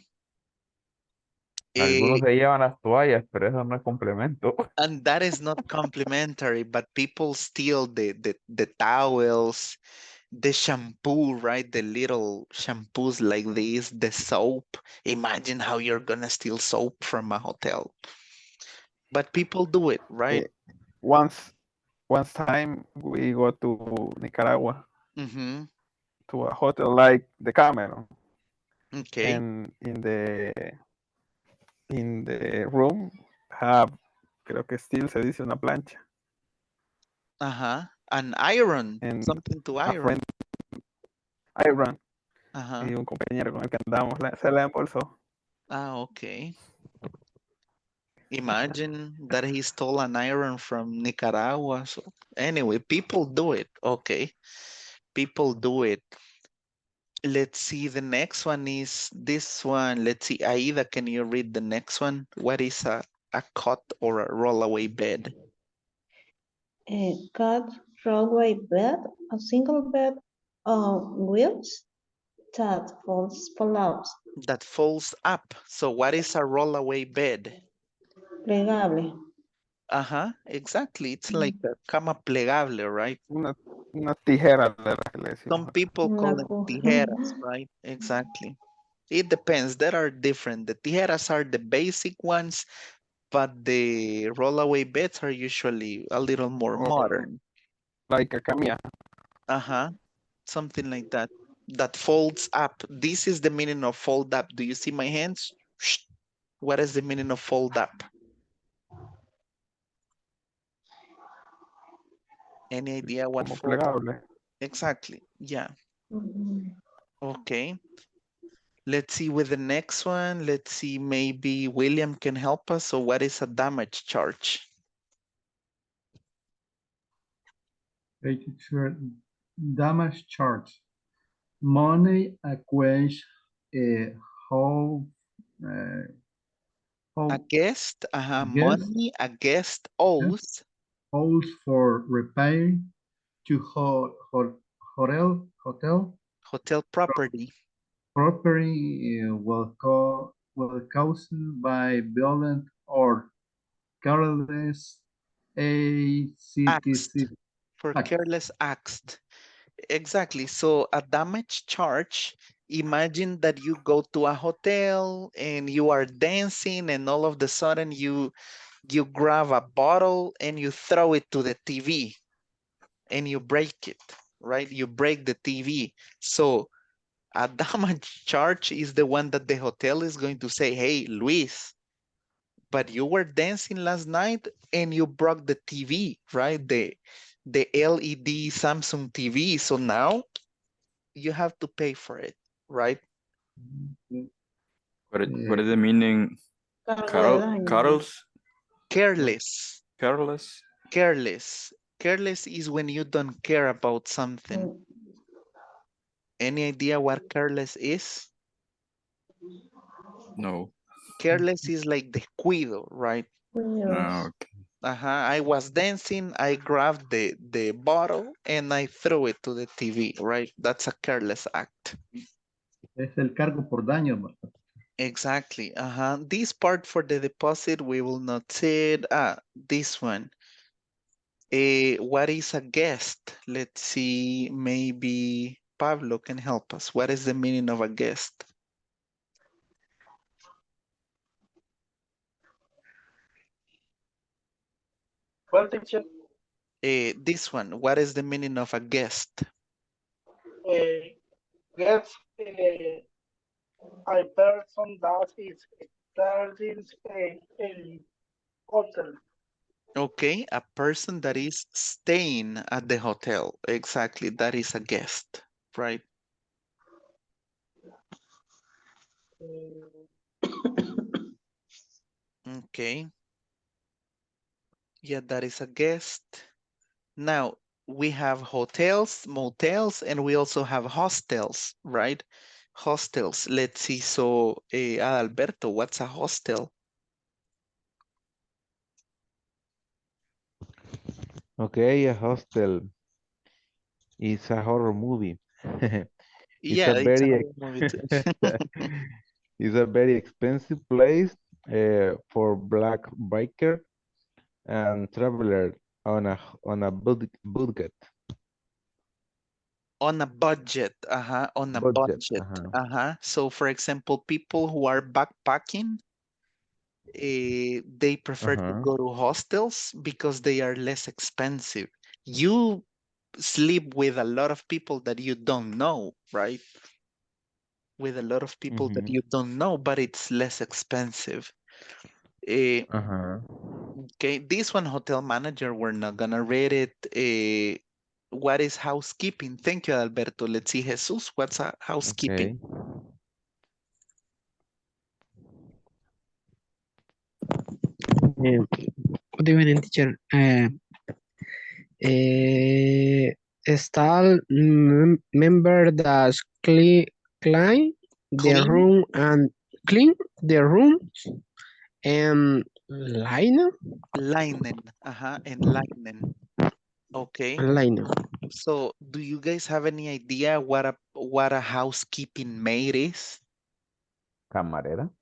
M: Algunos se llevan las toallas, pero eso no es complemento.
B: And that is not complimentary, but people steal the towels, the shampoo, right? The little shampoos like this, the soap. Imagine how you're gonna steal soap from a hotel. But people do it, right?
K: Once time we go to Nicaragua to a hotel like the Cameron.
B: Okay.
K: And in the room have, creo que still se dice una plancha.
B: An iron,
K: And
B: something to
K: a
B: iron.
K: friend iron. Y un compañero con el que andábamos se la embolsó.
B: Ah, okay. Imagine that he stole an iron from Nicaragua. So anyway, people do it. Okay. People do it. Let's see. The next one is this one. Let's see. Aida, can you read the next one? What is a cot or a rollaway bed?
O: A cut railway bed, a single bed on wheels that fall out.
B: That folds up. So what is a rollaway bed?
O: Plegable.
B: Exactly. It's like a cama plegable, right?
K: Una tijera de las que le
B: Some
K: decimos acá.
B: people call them tijeras, right? Exactly. It depends. There are different. The tijeras are the basic ones, but the rollaway beds are usually a little more modern.
K: Like a camilla.
B: Something like that. That folds up. This is the meaning of fold up. Do you see my hands? What is the meaning of fold up? Any idea what
K: Como
B: fold up?
K: plegable.
B: Exactly. Yeah. Okay. Let's see with the next one. Let's see, maybe William can help us. So what is a damage charge?
D: Okay, teacher. Damage charge. Money against how
B: A guest,
D: guest
B: money, a guest owes.
D: owes for repaying to
B: Hotel property.
D: property will caused by violent or careless
B: Acts.
D: ACTC
B: For
D: act.
B: careless acts. Exactly. So a damage charge, imagine that you go to a hotel and you are dancing and all of the sudden you grab a bottle and you throw it to the TV and you break it, right? You break the TV. So a damage charge is the one that the hotel is going to say, hey, Luis, but you were dancing last night and you broke the TV, right? The LED Samsung TV. So now you have to pay for it, right?
L: What is the meaning? Carols?
B: Careless.
L: Careless?
B: Careless. Careless is when you don't care about something. Any idea what careless is?
L: No.
B: Careless is like descuido, right?
L: Okay.
B: I was dancing, I grabbed the bottle and I threw it to the TV, right? That's a careless act.
D: Es el cargo por daño, ¿verdad?
B: Exactly. This part for the deposit, we will not see it. This one. What is a guest? Let's see, maybe Pablo can help us. What is the meaning of a guest?
E: Well, teacher,
B: This one, what is the meaning of a guest?
E: gets a person that is starting a hotel.
B: Okay, a person that is staying at the hotel. Exactly, that is a guest, right? Okay. Yeah, that is a guest. Now, we have hotels, motels, and we also have hostels, right? Hostels. Let's see. So, Alberto, what's a hostel?
M: Okay, a hostel is a horror movie. It's
B: Yeah,
M: a
B: it's a
M: very
B: horror movie too.
M: it's a very expensive place for black biker and traveler on a budget.
B: On a budget. On a
M: Budget.
B: budget. So, for example, people who are backpacking, they prefer to go to hostels because they are less expensive. You sleep with a lot of people that you don't know, right? With a lot of people that you don't know, but it's less expensive. Okay, this one, hotel manager, we're not gonna read it. What is housekeeping? Thank you, Alberto. Let's see, Jesus, what's a housekeeping?
M: Okay.
P: Good evening, teacher. Stall member that clean the
B: Clean,
P: room and clean the room and line
B: linen, and linen. Okay.
P: line.
B: So, do you guys have any idea what a housekeeping maid is?
M: Camarera.
K: Como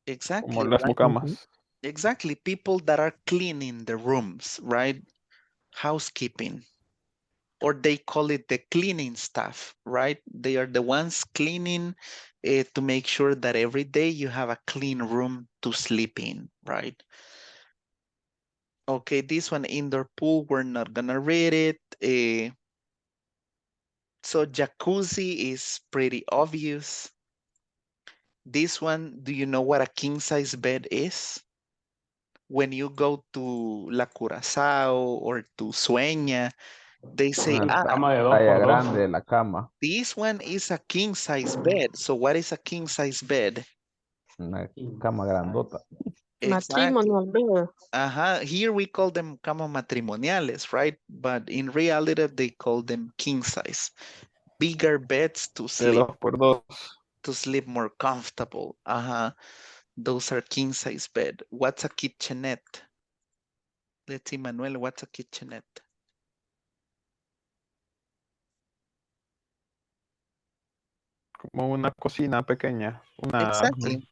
B: Exactly,
K: las
B: right?
K: mucamas.
B: Exactly. People that are cleaning the rooms, right? Housekeeping. Or they call it the cleaning staff, right? They are the ones cleaning to make sure that every day you have a clean room to sleep in, right? Okay, this one, indoor pool, we're not gonna read it. So jacuzzi is pretty obvious. This one, do you know what a king size bed is? When you go to La Curazao or to Sueña, they say,
M: Una
K: Cama de dos
M: talla
K: por dos.
M: grande de la cama.
B: this one is a king size bed. So what is a king size bed?
M: Una cama grandota.
B: Exactly.
C: Matrimonial bed.
B: Here we call them cama matrimoniales, right? But in reality, they call them king size. Bigger beds
K: De dos por dos.
B: to sleep more comfortable. Those are king size bed. What's a kitchenette? Let's see, Manuel, what's a kitchenette?
K: Como una cocina pequeña.
B: Exactly.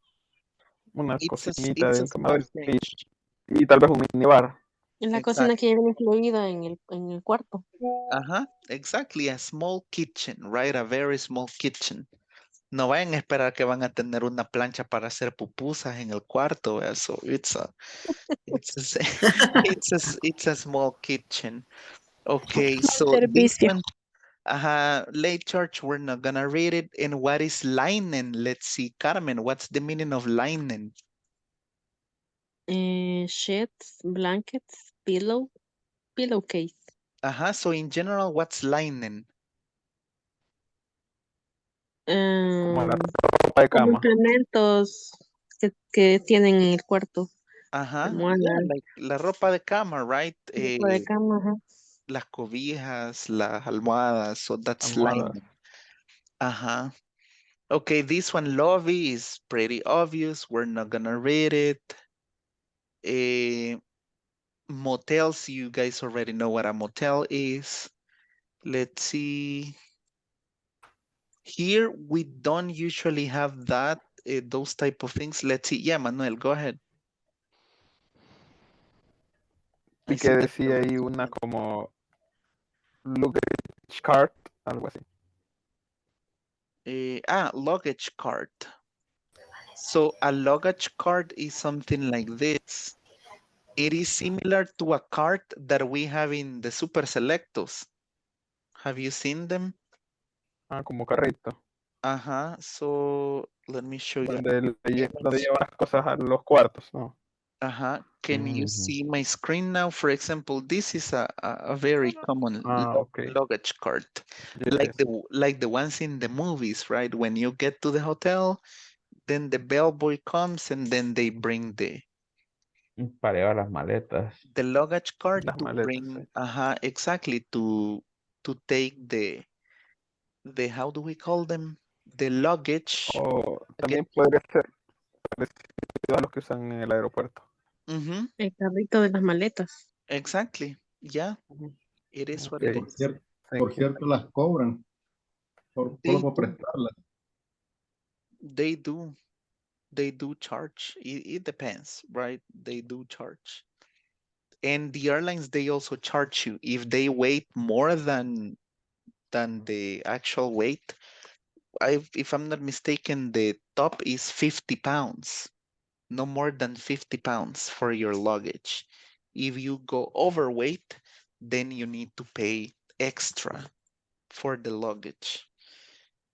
K: Una
B: It's a,
K: cocinita
B: it's
K: de
B: a
K: un
B: small
K: comedor
B: fridge.
K: y tal vez un minibar.
C: Es la cocina
B: Exactly.
C: que viene incluida en el cuarto.
B: Exactly. A small kitchen, right? A very small kitchen. No vayan a esperar que van a tener una plancha para hacer pupusas en el cuarto. So it's a, it's a small kitchen. Okay, so this
J: Servicio.
B: one, late church, we're not gonna read it. And what is linen? Let's see, Carmen, what's the meaning of linen?
C: Sheets, blankets, pillowcase.
B: So in general, what's linen?
K: Como la
C: Um,
K: ropa de
C: como
K: cama.
C: implementos que tienen en el cuarto.
B: Yeah, like la ropa de cama, right?
C: Ropa de cama, ajá.
B: Las cobijas, las almohadas, so that's
K: Almohadas.
B: linen. Okay, this one, lobby, is pretty obvious. We're not gonna read it. Motels, you guys already know what a motel is. Let's see. Here, we don't usually have that, those type of things. Let's see. Yeah, Manuel, go ahead.
K: Y que decía ahí una como luggage cart, algo así.
B: Luggage cart. So a luggage cart is something like this. It is similar to a cart that we have in the Super Selectos. Have you seen them?
K: Como carrito.
B: So let me show you.
K: Donde llevan las cosas a los cuartos, ¿no?
B: Can you see my screen now? For example, this is a very common
K: Okay.
B: luggage cart,
K: Yes.
B: like the ones in the movies, right? When you get to the hotel, then the bellboy comes and then they bring
M: Para llevar las maletas.
B: the luggage cart
K: Las
B: to
K: maletas,
B: bring,
K: sí.
B: exactly, to take the how do we call them? The luggage.
K: O también podría ser parecido a los que usan en el aeropuerto.
C: El carrito de las maletas.
B: Exactly. Yeah. It is what it
D: Por
B: is.
D: cierto, por cierto, las cobran solo por prestarlas.
B: They do. They do charge. It depends, right? They do charge. And the airlines, they also charge you if they weight more than the actual weight. If I'm not mistaken, the top is 50 pounds, no more than 50 pounds for your luggage. If you go overweight, then you need to pay extra for the luggage.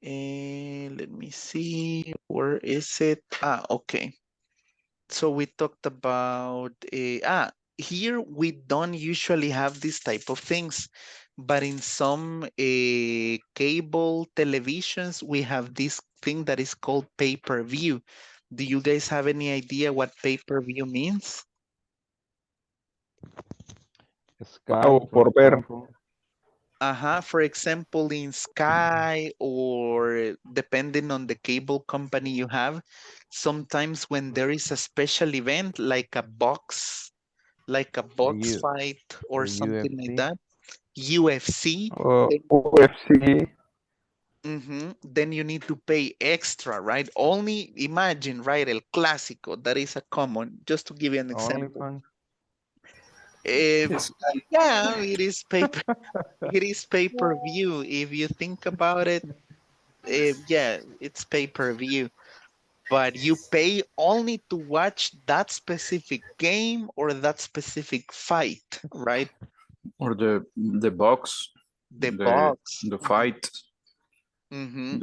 B: And let me see, where is it? Okay. So we talked about, here we don't usually have this type of things, but in some cable televisions, we have this thing that is called pay-per-view. Do you guys have any idea what pay-per-view means?
M: Sky, for
K: por ver.
M: example.
B: For example, in Sky or depending on the cable company you have, sometimes when there is a special event like a box fight or something like
M: UFC.
B: that, UFC,
K: UFC.
B: then you need to pay extra, right? Only imagine, right? El Clásico, that is a common, just to give you an example.
M: OnlyFans.
B: Yeah, it is paper. It is pay-per-view. If you think about it, yeah, it's pay-per-view. But you pay only to watch that specific game or that specific fight, right?
L: Or the box,
B: The box.
L: the fight.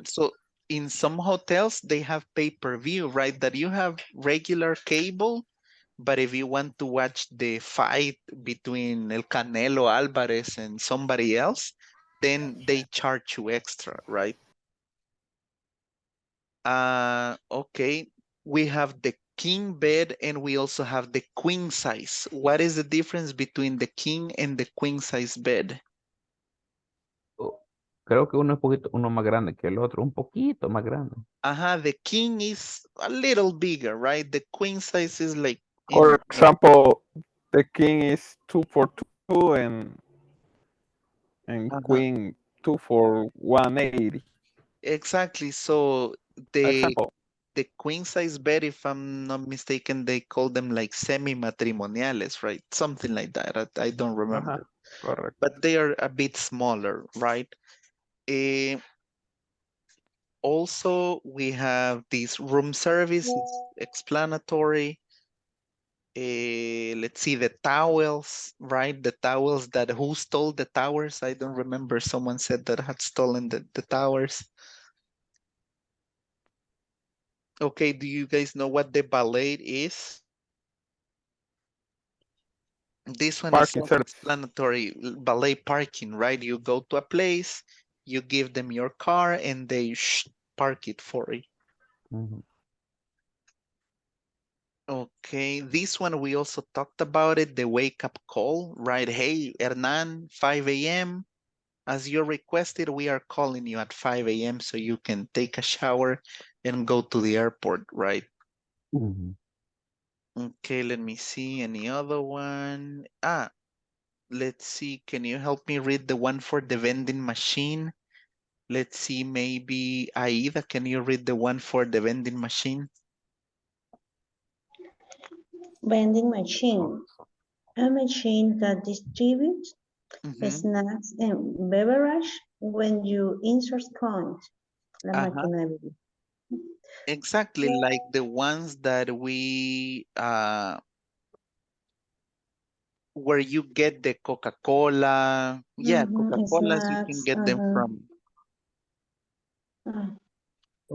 B: So in some hotels, they have pay-per-view, right? That you have regular cable, but if you want to watch the fight between El Canelo Alvarez and somebody else, then they charge you extra, right? Okay. We have the king bed and we also have the queen size. What is the difference between the king and the queen size bed?
M: Creo que uno más grande que el otro, un poquito más grande.
B: The king is a little bigger, right? The queen size is like
K: For example, the king is 2 for 2 and queen 2 for 180.
B: Exactly. So the queen size bed, if I'm not mistaken, they call them like semi-matrimoniales, right? Something like that. I don't remember.
K: Correct.
B: But they are a bit smaller, right? Also, we have this room service, it's explanatory. Let's see the towels, right? The towels that who stole the towers? I don't remember. Someone said that had stolen the towers. Okay, do you guys know what the ballet is? This one is
K: Parking service.
B: self-explanatory, ballet parking, right? You go to a place, you give them your car, and they park it for you. Okay, this one we also talked about it, the wake-up call, right? Hey, Hernan, 5 a.m. As you requested, we are calling you at 5 a.m. so you can take a shower and go to the airport, right? Okay, let me see any other one. Let's see, can you help me read the one for the vending machine? Let's see, maybe Aida, can you read the one for the vending machine?
O: Vending machine. A machine that distributes snacks and beverage when you insert coins. La máquina de beber.
B: Exactly, like the ones that we where you get the Coca-Cola. Yeah, Coca-Colas you can
O: Snacks.
B: get them from.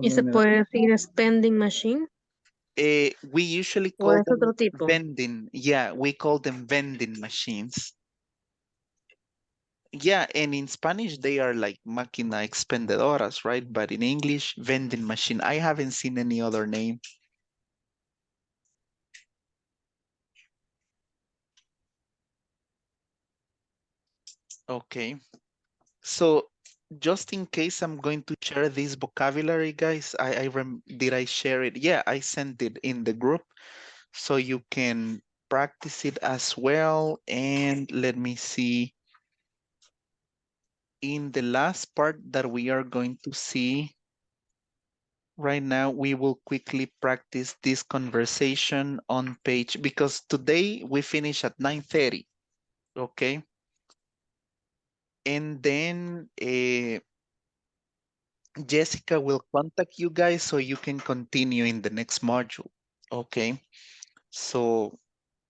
C: ¿Y se puede decir spending machine?
B: We usually
C: ¿O
B: call
C: es otro
B: them
C: tipo?
B: vending. Yeah, we call them vending machines. Yeah, and in Spanish they are like máquina expendedoras, right? But in English, vending machine. I haven't seen any other name. Okay. So just in case I'm going to share this vocabulary, guys, did I share it? Yeah, I sent it in the group so you can practice it as well. And let me see. In the last part that we are going to see right now, we will quickly practice this conversation on page, because today we finish at 9:30, okay? And then Jessica will contact you guys so you can continue in the next module, okay? So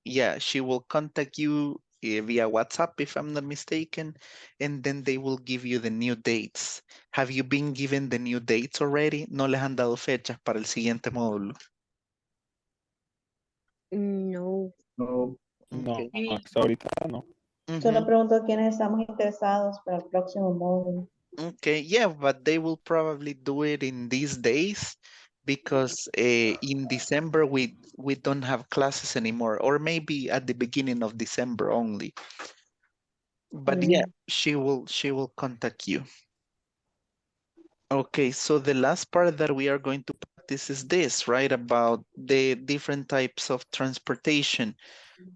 B: yeah, she will contact you via WhatsApp if I'm not mistaken, and then they will give you the new dates. Have you been given the new dates already? ¿No les han dado fechas para el siguiente módulo?
C: No.
D: No.
B: Okay.
K: Hasta ahorita no.
O: Solo pregunto quiénes estamos interesados para el próximo módulo.
B: Okay, yeah, but they will probably do it in these days because in December we don't have classes anymore, or maybe at the beginning of December only. But yeah, she will contact you. Okay, so the last part that we are going to practice is this, right? About the different types of transportation.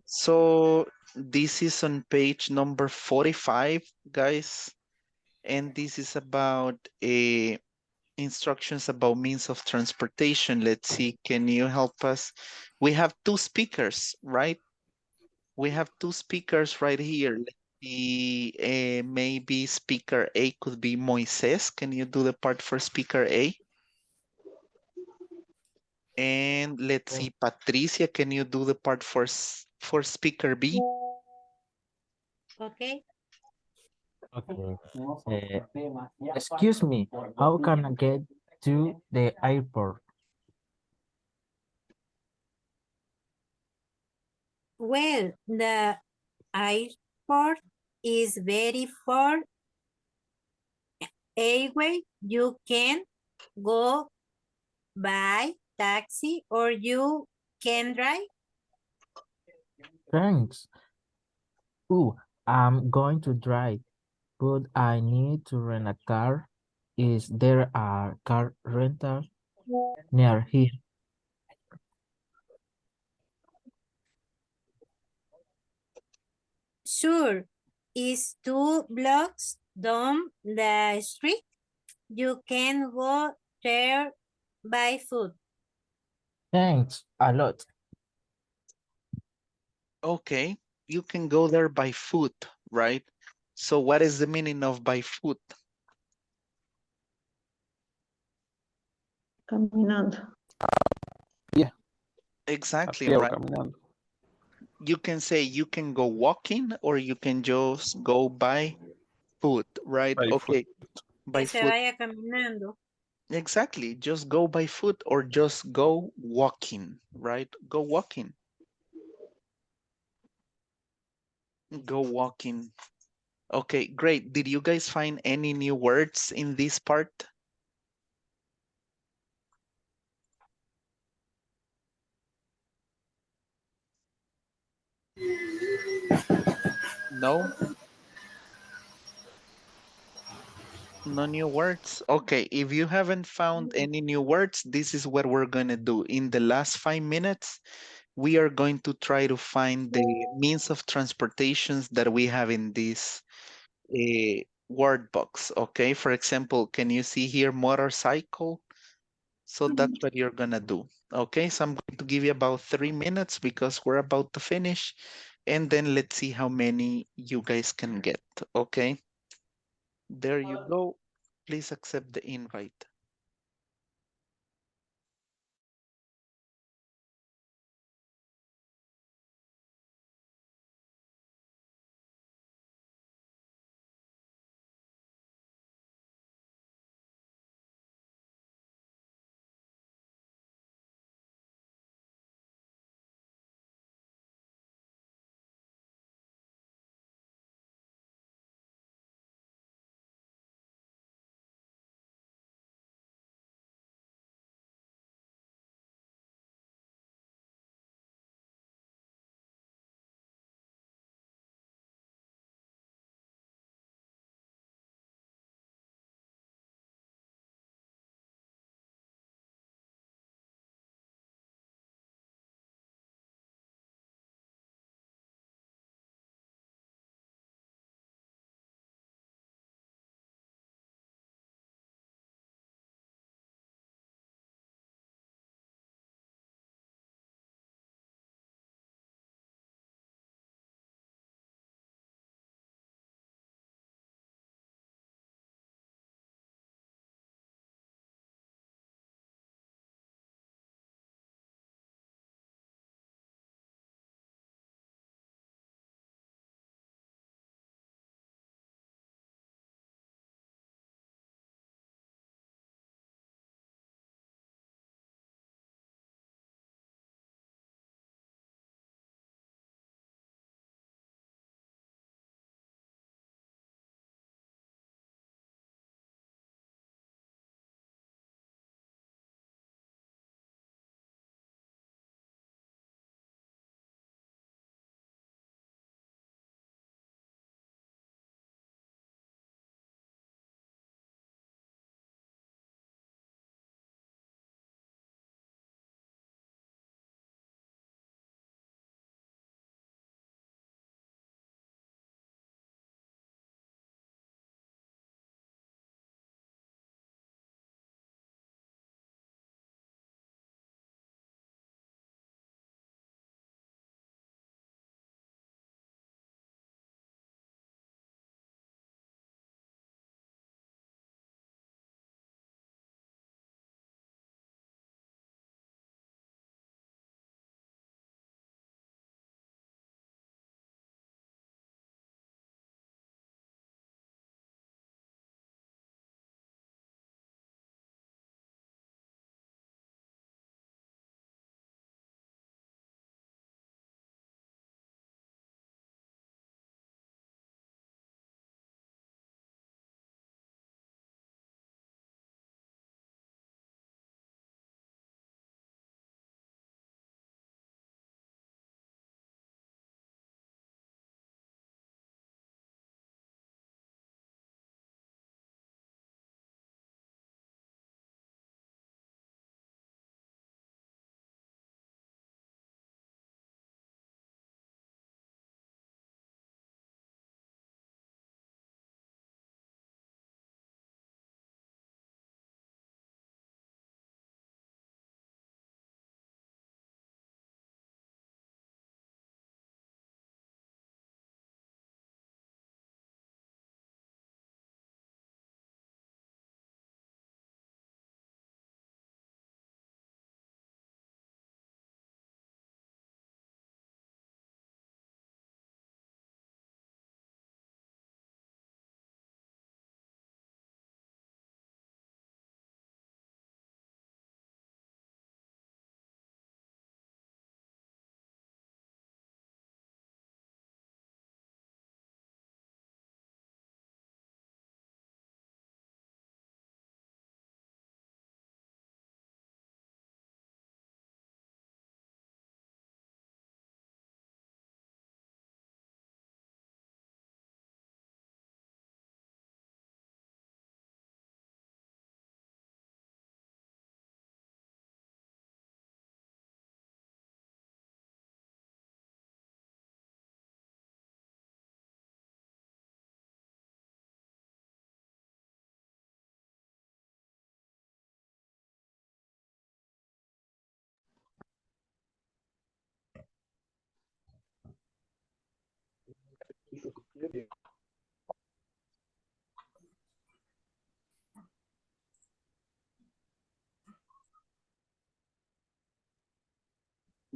B: So this is on page number 45, guys. And this is about instructions about means of transportation. Let's see, can you help us? We have two speakers, right? We have two speakers right here. Let's see, maybe speaker A could be Moises. Can you do the part for speaker A? And let's see, Patricia, can you do the part for speaker B?
Q: Okay. Okay. Excuse me, how can I get to the airport?
R: Well, the airport is very far away. You can go by taxi or you can drive.
Q: Thanks. Oh, I'm going to drive, but I need to rent a car. Is there a car rental near here?
R: Sure, it's 2 blocks down the street. You can go there by foot.
Q: Thanks a lot.
B: Okay, you can go there by foot, right? So what is the meaning of by foot?
O: Caminando.
K: Yeah.
B: Exactly,
K: Así o
B: right?
K: caminando.
B: You can say you can go walking or you can just go by foot, right?
K: By foot.
B: Okay, by
R: Que se
B: foot.
R: vaya caminando.
B: Exactly, just go by foot or just go walking, right? Go walking. Go walking. Okay, great. Did you guys find any new words in this part? No? No new words? Okay, if you haven't found any new words, this is what we're gonna do. In the last 5 minutes, we are going to try to find the means of transportations that we have in this word box, okay? For example, can you see here motorcycle? So that's what you're gonna do, okay? So I'm going to give you about 3 minutes because we're about to finish, and then let's see how many you guys can get, okay? There you go. Please accept the invite.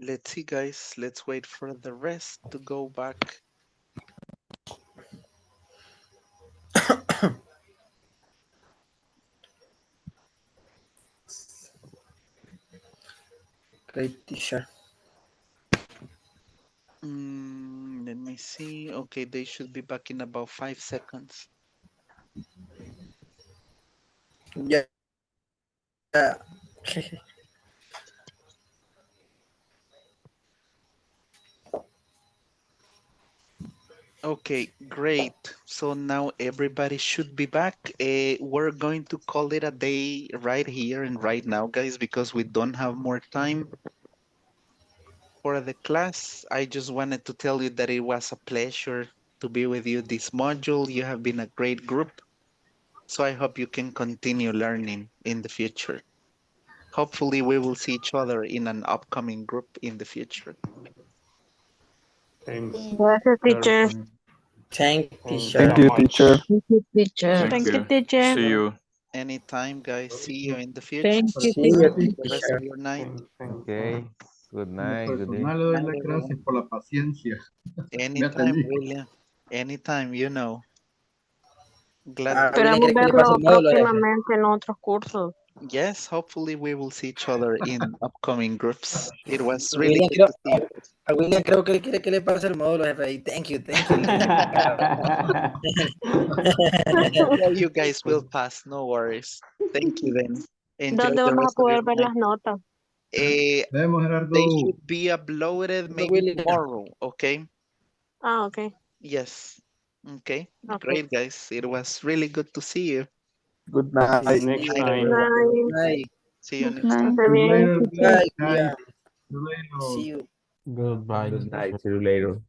B: Let's see, guys. Let's wait for the rest to go back.
A: Great teacher.
B: Let me see. Okay, they should be back in about 5 seconds.
A: Yeah.
B: Okay, great. So now everybody should be back. We're going to call it a day right here and right now, guys, because we don't have more time for the class. I just wanted to tell you that it was a pleasure to be with you this module. You have been a great group. So I hope you can continue learning in the future. Hopefully we will see each other in an upcoming group in the future.
F: Thanks.
C: Gracias, teacher.
A: Thank
F: Thank
A: teacher.
F: you
K: Thank
F: so
K: you,
F: much.
K: teacher.
C: Thank you, teacher.
L: Thank
J: Thank you,
L: you.
J: teacher.
L: See you.
B: Anytime, guys. See you in the future.
C: Thank you,
A: See you,
C: teacher.
B: Enjoy the rest
A: teacher.
B: of your night.
F: Thank you.
M: Ok, good
D: En lo
M: night, good day.
D: personal le doy
B: Night,
D: las gracias
B: everyone.
D: por la paciencia. Me
B: Anytime,
D: atendí.
B: William. Anytime, you know. Glad
A: A
B: to
A: William
C: Esperamos
A: quiere que le pase
C: verlo
A: el módulo, jefe.
C: próximamente en otros cursos.
B: Yes, hopefully we will see each other in upcoming groups. It was
A: A
B: really
A: William,
B: good
A: creo,
B: to see you.
A: a William creo que él quiere que le pase el módulo, jefe. Y thank you, le dice.
B: Yeah, you guys will pass, no worries. Thank you then. Enjoy
C: ¿Dónde
B: the
C: vamos a
B: rest of your
C: poder ver
B: night.
C: las notas?
D: Debemos,
B: They
D: Gerardo.
B: should be uploaded maybe
A: William.
B: tomorrow, okay?
C: Ah, ok.
B: Yes. Okay.
C: Ok.
B: Great, guys. It was really good to see you.
K: Good
F: See you
K: night.
F: next
B: Night,
F: time.
B: everyone.
C: Bye.
A: Bye.
B: See you
J: Good
B: next time.
J: night.
C: Esté
D: See you
C: bien,
D: later,
C: teacher.
A: Bye,
D: guys.
A: William.
D: See you later.
A: See you.
Q: Goodbye,
M: Good
Q: teacher.
M: night, see you later.